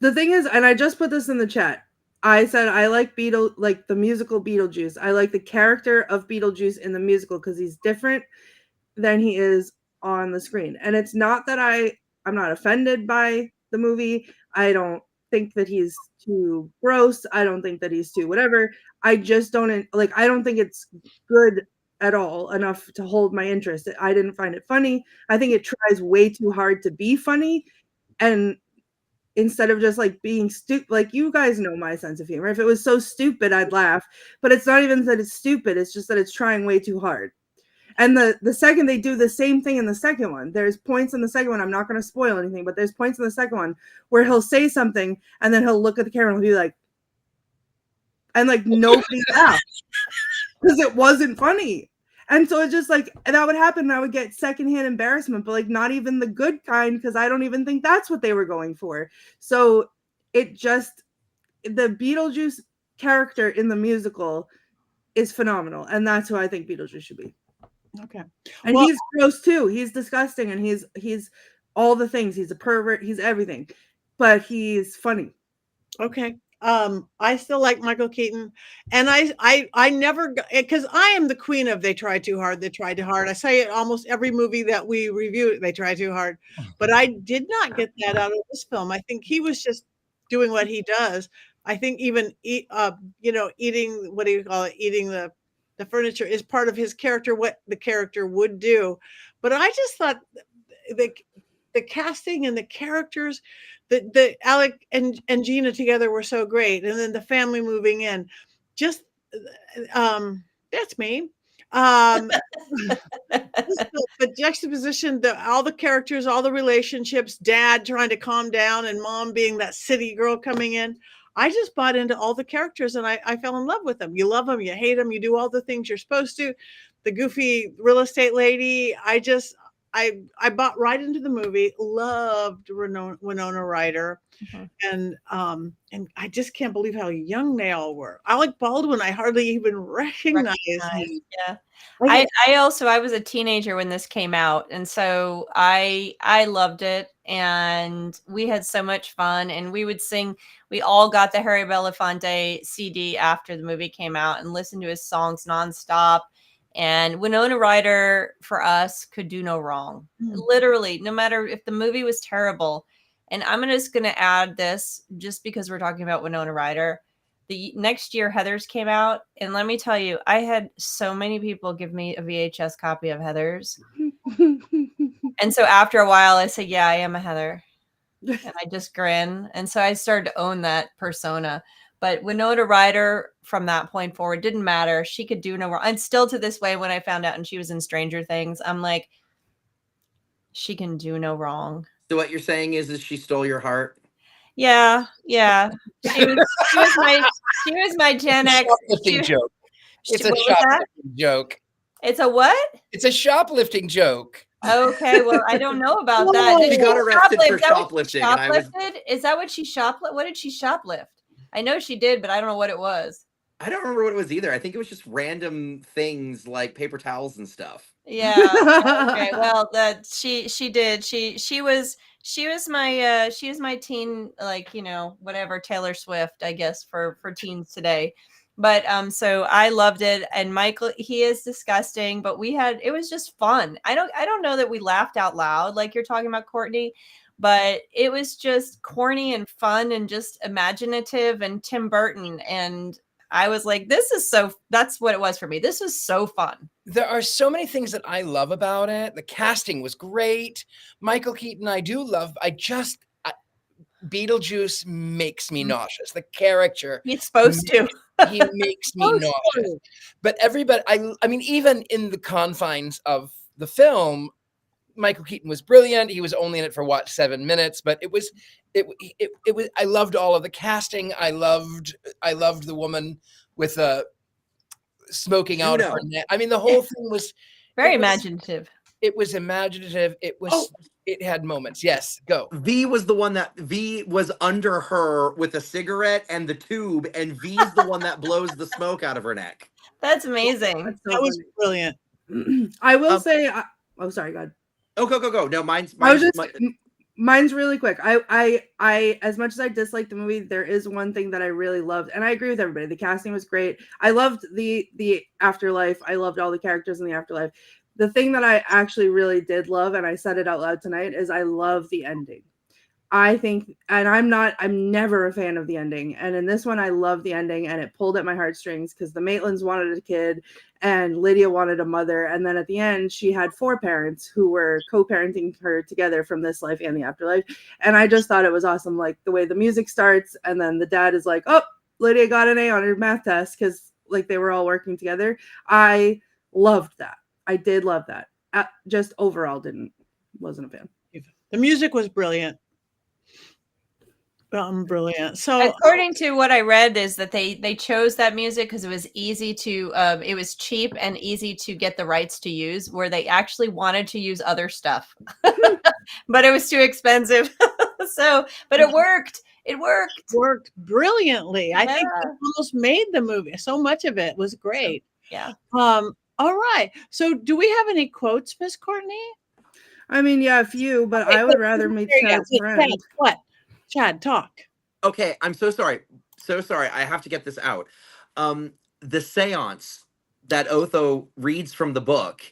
The thing is, and I just put this in the chat. I said I like like the musical Beetlejuice. I like the character of Beetlejuice in the musical because he's different than he is on the screen. And it's not that I'm not offended by the movie. I don't think that he's too gross. I don't think that he's too whatever. I just don't like. I don't think it's good at all enough to hold my interest. I didn't find it funny. I think it tries way too hard to be funny, and instead of just like being stupid, like you guys know my sense of humor. If it was so stupid, I'd laugh. But it's not even that it's stupid. It's just that it's trying way too hard. And the second they do the same thing in the second one, there's points in the second one. I'm not going to spoil anything, but there's points in the second one where he'll say something and then he'll look at the camera and he'll be like, and like nobody laughs because it wasn't funny. And so it's just like that would happen and I would get secondhand embarrassment, but like not even the good kind, because I don't even think that's what they were going for. So it just, the Beetlejuice character in the musical is phenomenal. And that's who I think Beetlejuice should be. Okay. And he's gross too. He's disgusting and he's all the things. He's a pervert. He's everything, but he's funny. Okay. I still like Michael Keaton, and I never, because I am the queen of they try too hard, they try too hard. I say it almost every movie that we review, they try too hard, but I did not get that out of this film. I think he was just doing what he does. I think even eating, what do you call it, eating the furniture is part of his character, what the character would do. But I just thought the casting and the characters, the Alec and Geena together were so great. And then the family moving in, just that's me. The juxtaposition, all the characters, all the relationships, dad trying to calm down and mom being that city girl coming in. I just bought into all the characters and I fell in love with them. You love them, you hate them, you do all the things you're supposed to. The goofy real estate lady, I bought right into the movie, loved Winona Ryder, and I just can't believe how young they all were. Alec Baldwin, I hardly even recognize him. Yeah, I was a teenager when this came out, and so I loved it, and we had so much fun, and we would sing. We all got the Harry Belafonte CD after the movie came out and listened to his songs nonstop. And Winona Ryder for us could do no wrong. Literally, no matter if the movie was terrible. And I'm just going to add this just because we're talking about Winona Ryder. The next year, Heathers came out. And let me tell you, I had so many people give me a VHS copy of Heathers. And so after a while, I said, yeah, I am a Heather. And I just grin. And so I started to own that persona. But Winona Ryder, from that point forward, didn't matter. She could do no wrong. And still to this way, when I found out and she was in Stranger Things, I'm like, she can do no wrong. So what you're saying is she stole your heart? Yeah. She was my Gen X. Shoplifting joke. It's a shoplifting joke. It's a what? It's a shoplifting joke. Okay, well, I don't know about that. She got arrested for shoplifting. Is that what she shoplifted? What did she shoplift? I know she did, but I don't know what it was. I don't remember what it was either. I think it was just random things like paper towels and stuff. Yeah. Okay. Well, she did. She was my teen, like, whatever, Taylor Swift, I guess, for teens today. But so I loved it. And Michael, he is disgusting, but it was just fun. I don't know that we laughed out loud like you're talking about, Courtney. but it was just corny and fun and just imaginative and Tim Burton. And I was like, that's what it was for me. This was so fun. There are so many things that I love about it. The casting was great. Michael Keaton, Beetlejuice makes me nauseous. The character. He's supposed to. He makes me nauseous. But everybody, I mean, even in the confines of the film, Michael Keaton was brilliant. He was only in it for 7 minutes, but it was. I loved all of the casting. I loved the woman with smoking out of her neck. I mean, the whole thing was very imaginative. It was imaginative. It was. It had moments. Yes, go. V was the one that V was under her with a cigarette and the tube, and V's the one that blows the smoke out of her neck. That's amazing. That was brilliant. I will say. Oh, sorry, God. Oh, go. No, mine's really quick. I as much as I dislike the movie, there is one thing that I really loved, and I agree with everybody. The casting was great. I loved the afterlife. I loved all the characters in the afterlife. The thing that I actually really did love, and I said it out loud tonight, is I love the ending. I think, and I'm never a fan of the ending. And in this one, I love the ending, and it pulled at my heartstrings because the Maitlands wanted a kid and Lydia wanted a mother. And then at the end, she had 4 parents who were co-parenting her together from this life and the afterlife. And I just thought it was awesome. Like the way the music starts, and then the dad is like, oh, Lydia got an A on her math test because like they were all working together. I loved that. I did love that. Just overall wasn't a fan. The music was brilliant. Brilliant. So according to what I read is that they chose that music because it was easy to it was cheap and easy to get the rights to use, where they actually wanted to use other stuff. But it was too expensive. But it worked. It worked brilliantly. I think it almost made the movie. So much of it was great. Yeah. All right. So do we have any quotes, Miss Courtney? I mean, yeah, a few, but I would rather meet Chad's friend. What? Chad, talk. Okay, I'm so sorry. So sorry. I have to get this out. The seance that Otho reads from the book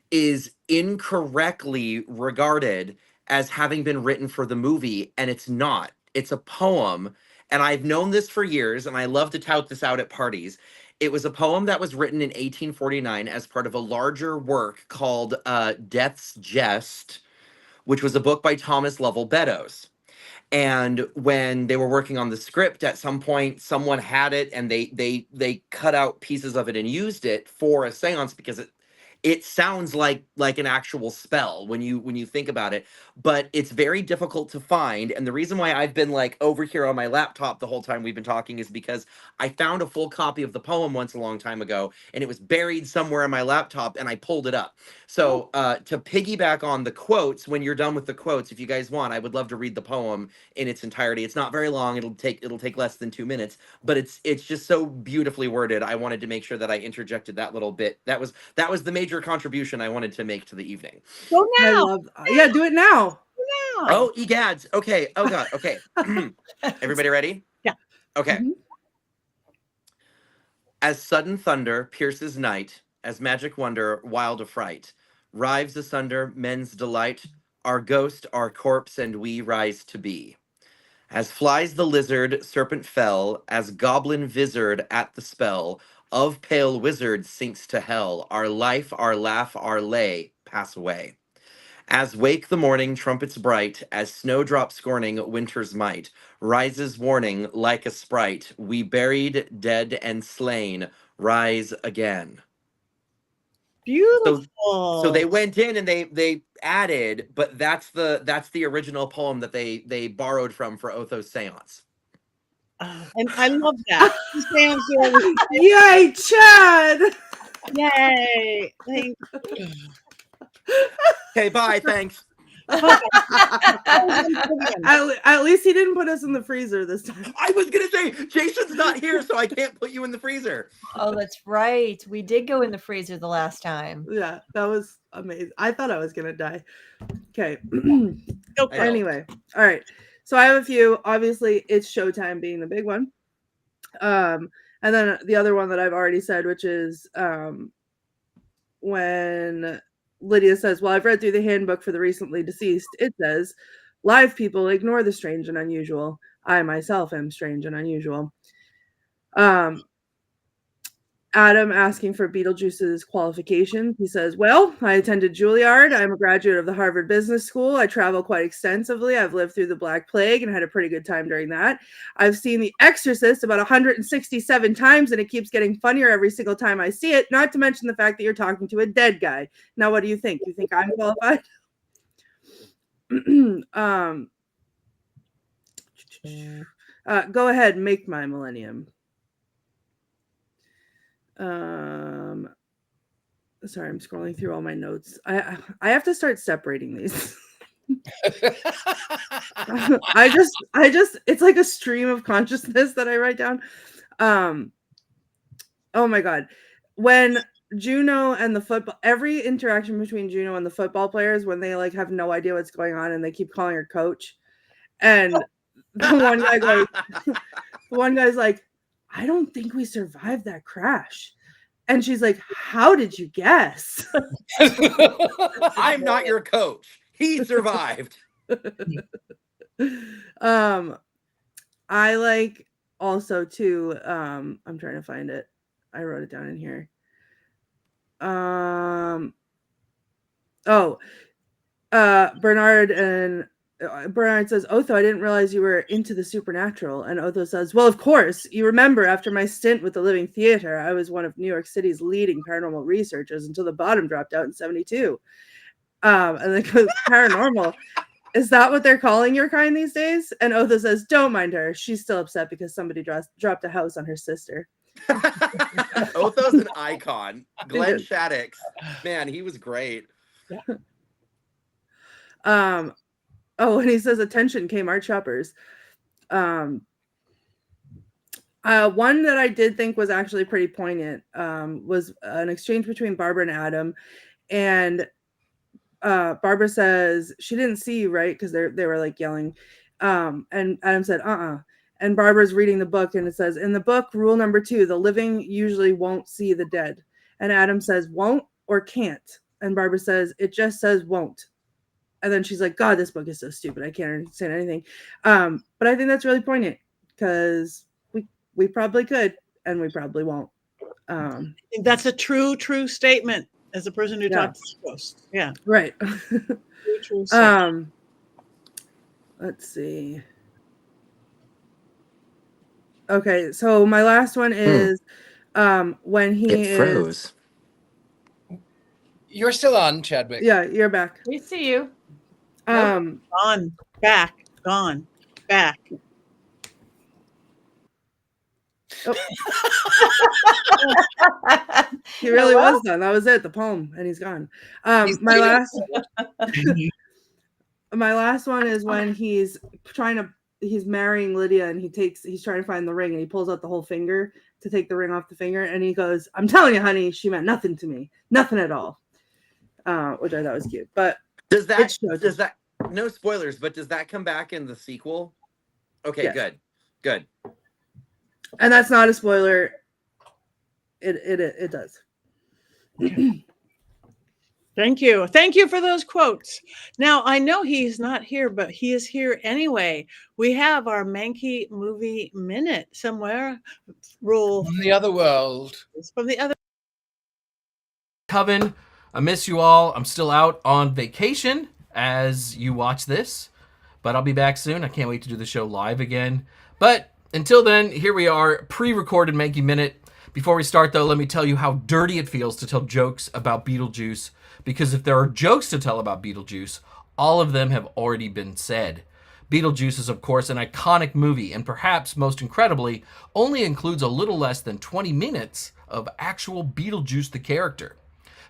is incorrectly regarded as having been written for the movie, and it's not. It's a poem, and I've known this for years, and I love to tout this out at parties. It was a poem that was written in 1849 as part of a larger work called Death's Jest, which was a book by Thomas Lovell Beddoes. And when they were working on the script, at some point, someone had it, and they cut out pieces of it and used it for a seance because it sounds like an actual spell when you think about it, but it's very difficult to find. And the reason why I've been like over here on my laptop the whole time we've been talking is because I found a full copy of the poem once a long time ago, and it was buried somewhere on my laptop, and I pulled it up. So to piggyback on the quotes, when you're done with the quotes, if you guys want, I would love to read the poem in its entirety. It's not very long. It'll take less than 2 minutes, but it's just so beautifully worded. I wanted to make sure that I interjected that little bit. That was the major contribution I wanted to make to the evening. Go now. Yeah, do it now. Oh, egads. Okay. Oh God. Okay. Everybody ready? Yeah. Okay. Mm-hmm. As sudden thunder pierces night, as magic wonder wild affright, rives asunder men's delight, our ghost, our corpse, and we rise to be. As flies the lizard, serpent fell, as goblin vizard at the spell of pale wizard sinks to hell, our life, our laugh, our lay pass away. As wake the morning trumpets bright, as snowdrop scorning winter's might, rises warning like a sprite, we buried, dead, and slain, rise again. Beautiful. So they went in and they added, but that's the original poem that they borrowed from for Otho's seance. And I love that. Yay, Chad! Yay! Thank you. Okay, bye. Thanks. At least he didn't put us in the freezer this time. I was gonna say Jason's not here, so I can't put you in the freezer. Oh, that's right. We did go in the freezer the last time. Yeah, that was amazing. I thought I was gonna die. Okay. Anyway, all right. So I have a few. Obviously, it's Showtime being the big one. And then the other one that I've already said, which is when Lydia says, well, I've read through the handbook for the recently deceased. It says, Live people ignore the strange and unusual. I myself am strange and unusual. Adam asking for Beetlejuice's qualifications. He says, well, I attended Juilliard. I'm a graduate of the Harvard Business School. I travel quite extensively. I've lived through the Black Plague and had a pretty good time during that. I've seen The Exorcist about 167 times, and it keeps getting funnier every single time I see it, not to mention the fact that you're talking to a dead guy. Now, what do you think? You think I'm qualified? Go ahead, make my millennium. Sorry, I'm scrolling through all my notes. I have to start separating these. I just it's like a stream of consciousness that I write down. Oh my god. When Juno and the football, every interaction between Juno and the football players, when they like have no idea what's going on and they keep calling her coach, and the one guy's like, I don't think we survived that crash. And she's like, how did you guess? I'm not your coach. He survived. I like also too, I'm trying to find it. I wrote it down in here. Bernard says, Otho, I didn't realize you were into the supernatural. And Otho says, well, of course. You remember, after my stint with the Living Theater, I was one of New York City's leading paranormal researchers until the bottom dropped out in 1972. And then goes, paranormal. Is that what they're calling your kind these days? And Otho says, don't mind her. She's still upset because somebody dropped a house on her sister. Otho's an icon. Glenn Shaddix. Man, he was great. Oh, and he says, attention, Kmart shoppers. One that I did think was actually pretty poignant was an exchange between Barbara and Adam. And Barbara says, she didn't see you, right? Because they were like yelling. And Adam said, And Barbara's reading the book, and it says, in the book, rule number 2, the living usually won't see the dead. And Adam says, won't or can't? And Barbara says, it just says won't. And then she's like, God, this book is so stupid. I can't understand anything. But I think that's really poignant because we probably could and we probably won't. I think that's a true statement as a person who talks to ghosts. Yeah. Right. True. Let's see. Okay, so my last one is when he froze. You're still on, Chadwick. Yeah, you're back. We see you. Gone, back. Oh. He really was done. That was it, the poem, and he's gone. My last one is when he's marrying Lydia, and he's trying to find the ring, and he pulls out the whole finger to take the ring off the finger, and he goes, I'm telling you, honey, she meant nothing to me. Nothing at all. Which I thought was cute. But does that no spoilers, but does that come back in the sequel? Okay, yes. Good. And that's not a spoiler. It does. Thank you for those quotes. Now I know he's not here, but he is here anyway. We have our Mankey movie minute somewhere. Rule from the other world. From the other Coven. I miss you all. I'm still out on vacation as you watch this, but I'll be back soon. I can't wait to do the show live again. But until then, here we are, pre-recorded Mankey Minute. Before we start, though, let me tell you how dirty it feels to tell jokes about Beetlejuice, because if there are jokes to tell about Beetlejuice, all of them have already been said. Beetlejuice is, of course, an iconic movie, and perhaps, most incredibly, only includes a little less than 20 minutes of actual Beetlejuice the character.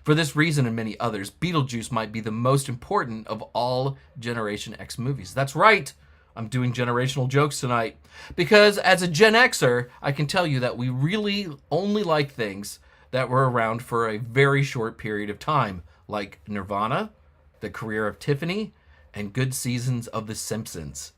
For this reason and many others, Beetlejuice might be the most important of all Generation X movies. That's right, I'm doing generational jokes tonight. Because as a Gen Xer, I can tell you that we really only like things that were around for a very short period of time, like Nirvana, The Career of Tiffany, and good seasons of The Simpsons.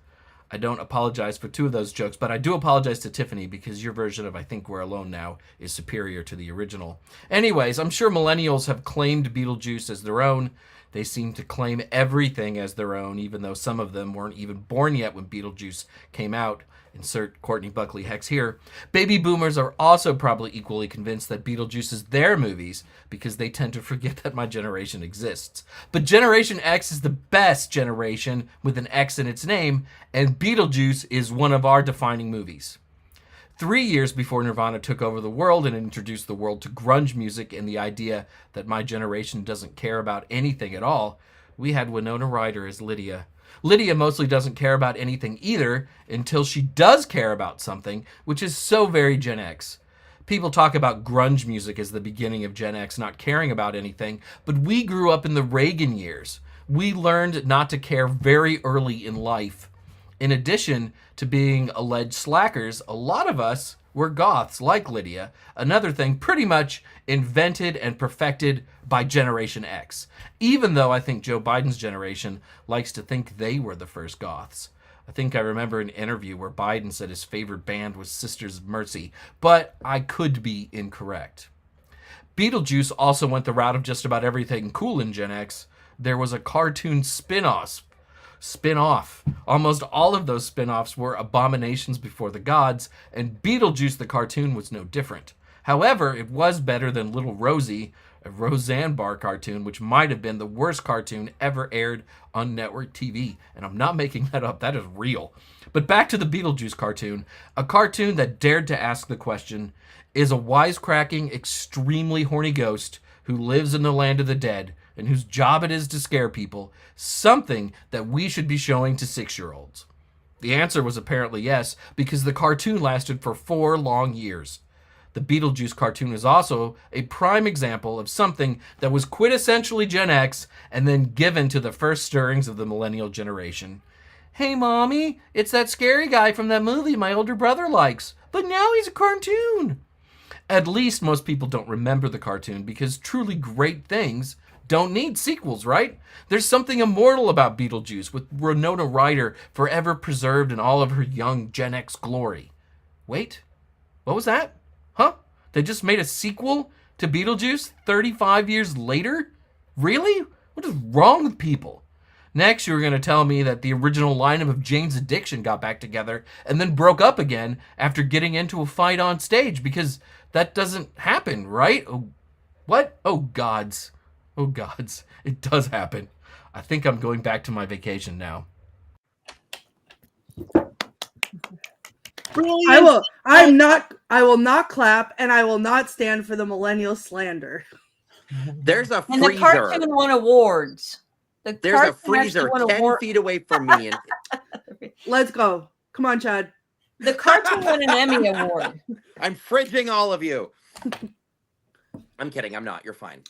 I don't apologize for 2 of those jokes, but I do apologize to Tiffany because your version of I Think We're Alone Now is superior to the original. Anyways, I'm sure millennials have claimed Beetlejuice as their own. They seem to claim everything as their own, even though some of them weren't even born yet when Beetlejuice came out. Insert Courtney Buckley hex here. Baby boomers are also probably equally convinced that Beetlejuice is their movies because they tend to forget that my generation exists. But Generation X is the best generation with an X in its name, and Beetlejuice is one of our defining movies. 3 years before Nirvana took over the world and introduced the world to grunge music and the idea that my generation doesn't care about anything at all, we had Winona Ryder as Lydia. Lydia mostly doesn't care about anything either until she does care about something, which is so very Gen X. People talk about grunge music as the beginning of Gen X not caring about anything, but we grew up in the Reagan years. We learned not to care very early in life. In addition to being alleged slackers, a lot of us were goths like Lydia, another thing pretty much invented and perfected by Generation X, even though I think Joe Biden's generation likes to think they were the first goths. I think I remember an interview where Biden said his favorite band was Sisters of Mercy, but I could be incorrect. Beetlejuice also went the route of just about everything cool in Gen X. There was a cartoon spin-off. Almost all of those spin-offs were abominations before the gods, and Beetlejuice the cartoon was no different. However, it was better than Little Rosie, a Roseanne Barr cartoon, which might have been the worst cartoon ever aired on network TV. And I'm not making that up, that is real. But back to the Beetlejuice cartoon, a cartoon that dared to ask the question, is a wisecracking, extremely horny ghost who lives in the land of the dead and whose job it is to scare people, something that we should be showing to 6-year-olds? The answer was apparently yes, because the cartoon lasted for 4 long years. The Beetlejuice cartoon is also a prime example of something that was quintessentially Gen X and then given to the first stirrings of the millennial generation. Hey, Mommy, it's that scary guy from that movie my older brother likes, but now he's a cartoon. At least most people don't remember the cartoon because truly great things don't need sequels, right? There's something immortal about Beetlejuice, with Winona Ryder forever preserved in all of her young Gen X glory. Wait, what was that? Huh? They just made a sequel to Beetlejuice 35 years later? Really? What is wrong with people? Next, you were going to tell me that the original lineup of Jane's Addiction got back together and then broke up again after getting into a fight on stage, because that doesn't happen, right? Oh, what? Oh, gods. Oh, gods. It does happen. I think I'm going back to my vacation now. Brilliant. I will not clap, and I will not stand for the millennial slander. There's a And the freezer. cartoon won awards. There's a freezer 10 feet away from me. And Let's go. Come on, Chad. The cartoon won an Emmy Award. I'm fridging all of you. I'm kidding. I'm not. You're fine.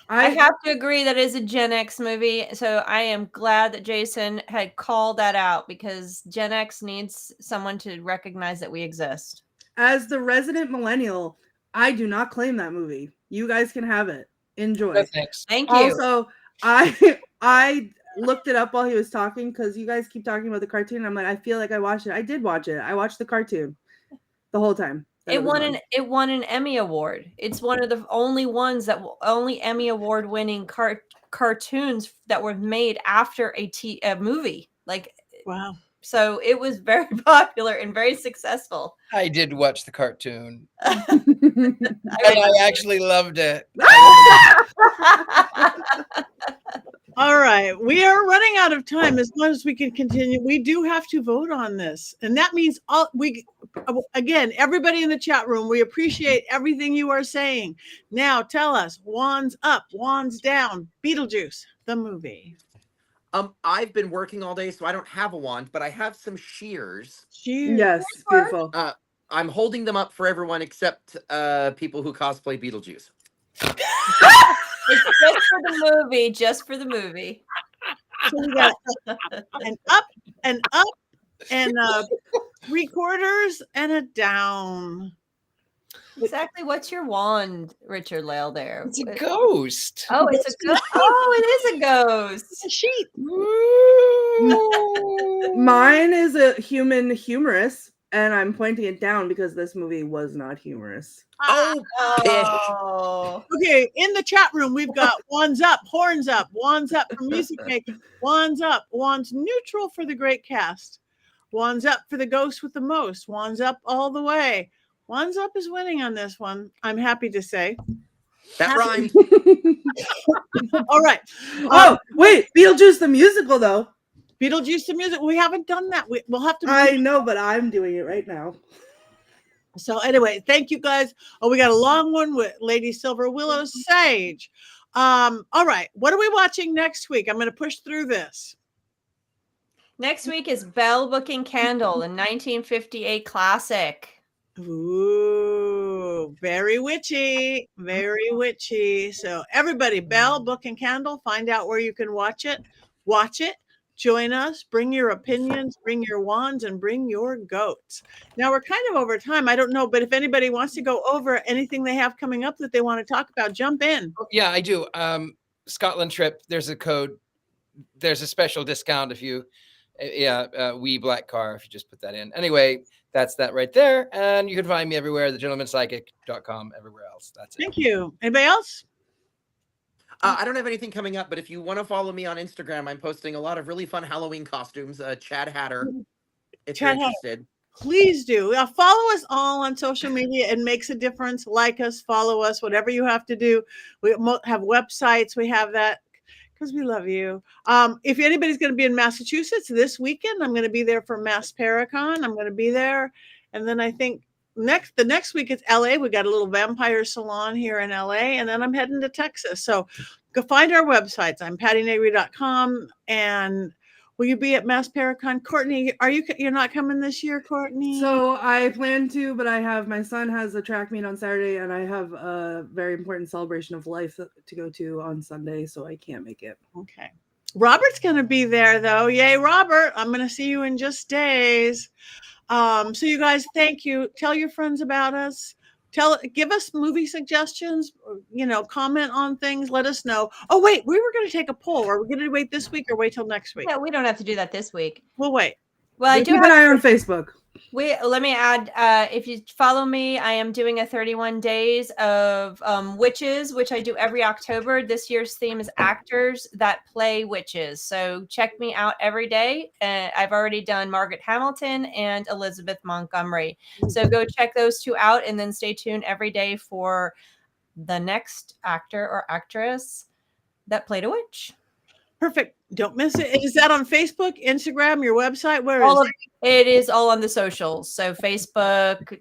I have to agree that is a Gen X movie. So I am glad that Jason had called that out, because Gen X needs someone to recognize that we exist. As the resident millennial, I do not claim that movie. You guys can have it. Enjoy. Thanks. Thank you. Also, I looked it up while he was talking, because you guys keep talking about the cartoon. And I'm like, I feel like I watched it. I did watch it. I watched the cartoon the whole time. It won an Emmy Award. It's one of the only only Emmy Award winning cartoons that were made after a movie. Like, Wow. So it was very popular and very successful. I did watch the cartoon. And I actually loved it. All right. We are running out of time. As long as we can continue, we do have to vote on this. And that means again, everybody in the chat room, we appreciate everything you are saying. Now tell us, wands up, wands down, Beetlejuice, the movie. I've been working all day, so I don't have a wand, but I have some shears. Yes, beautiful. I'm holding them up for everyone except people who cosplay Beetlejuice. It's just for the movie, just for the movie. So we got an up, and 3/4 and a down. Exactly. What's your wand, Richard-Lael, there? It's a ghost. Oh, it's a ghost. Oh, it is a ghost. It's a sheep. Mine is a human humorous. and I'm pointing it down because this movie was not humorous. Oh, pish. Oh. Okay, in the chat room, we've got wands up, horns up, wands up for music making, wands up, wands neutral for the great cast, wands up for the ghost with the most, wands up all the way. Wands up is winning on this one, I'm happy to say. That rhymed. All right. Oh, wait, Beetlejuice the musical, though. Beetlejuice the music. We haven't done that. We'll have to. I know, but I'm doing it right now. So anyway, thank you guys. Oh, we got a long one with Lady Silver Willow Sage. All right. What are we watching next week? I'm going to push through this. Next week is Bell Booking Candle, a 1958 classic. Ooh, very witchy. Very witchy. So everybody, Bell, Book and Candle, find out where you can watch it. Watch it. Join us, bring your opinions, bring your wands, and bring your goats. Now, we're kind of over time. I don't know, but if anybody wants to go over anything they have coming up that they want to talk about, jump in. Yeah, I do. Scotland trip, there's a code. There's a special discount if you, wee black car, if you just put that in. Anyway, that's that right there. And you can find me everywhere, thegentlemanpsychic.com, everywhere else. That's it. Thank you. Anybody else? I don't have anything coming up, but if you want to follow me on Instagram, I'm posting a lot of really fun Halloween costumes. Chadhatter, if you're interested. Please do. Follow us all on social media. It makes a difference. Like us, follow us, whatever you have to do. We have websites. We have that because we love you. If anybody's going to be in Massachusetts this weekend, I'm going to be there for Mass Paracon. I'm going to be there. And then I think the next week it's LA. We got a little vampire salon here in LA, and then I'm heading to Texas. So go find our websites. I'm pattinegri.com. And will you be at Mass Paracon? Courtney, you're not coming this year, Courtney? So I plan to, but my son has a track meet on Saturday, and I have a very important celebration of life to go to on Sunday, so I can't make it. Okay. Robert's going to be there, though. Yay, Robert. I'm going to see you in just days. So you guys, thank you. Tell your friends about us. Give us movie suggestions, comment on things. Let us know. Oh, wait, we were going to take a poll. Are we going to wait this week or wait till next week? Yeah, we don't have to do that this week. We'll wait. Well, I do keep an eye on Facebook. Let me add, if you follow me, I am doing a 31 days of witches, which I do every October. This year's theme is actors that play witches. So check me out every day. I've already done Margaret Hamilton and Elizabeth Montgomery. So go check those two out and then stay tuned every day for the next actor or actress that played a witch. Perfect. Don't miss it. Is that on Facebook, Instagram, your website? Where is it? It is all on the socials. So Facebook,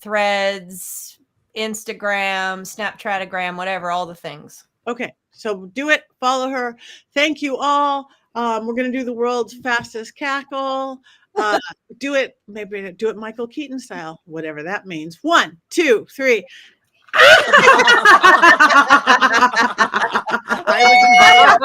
Threads, Instagram, Snapchatagram, whatever, all the things. Okay. So do it. Follow her. Thank you all. We're going to do the world's fastest cackle. Do it. Maybe do it Michael Keaton style, whatever that means. 1, 2, 3. I was invited.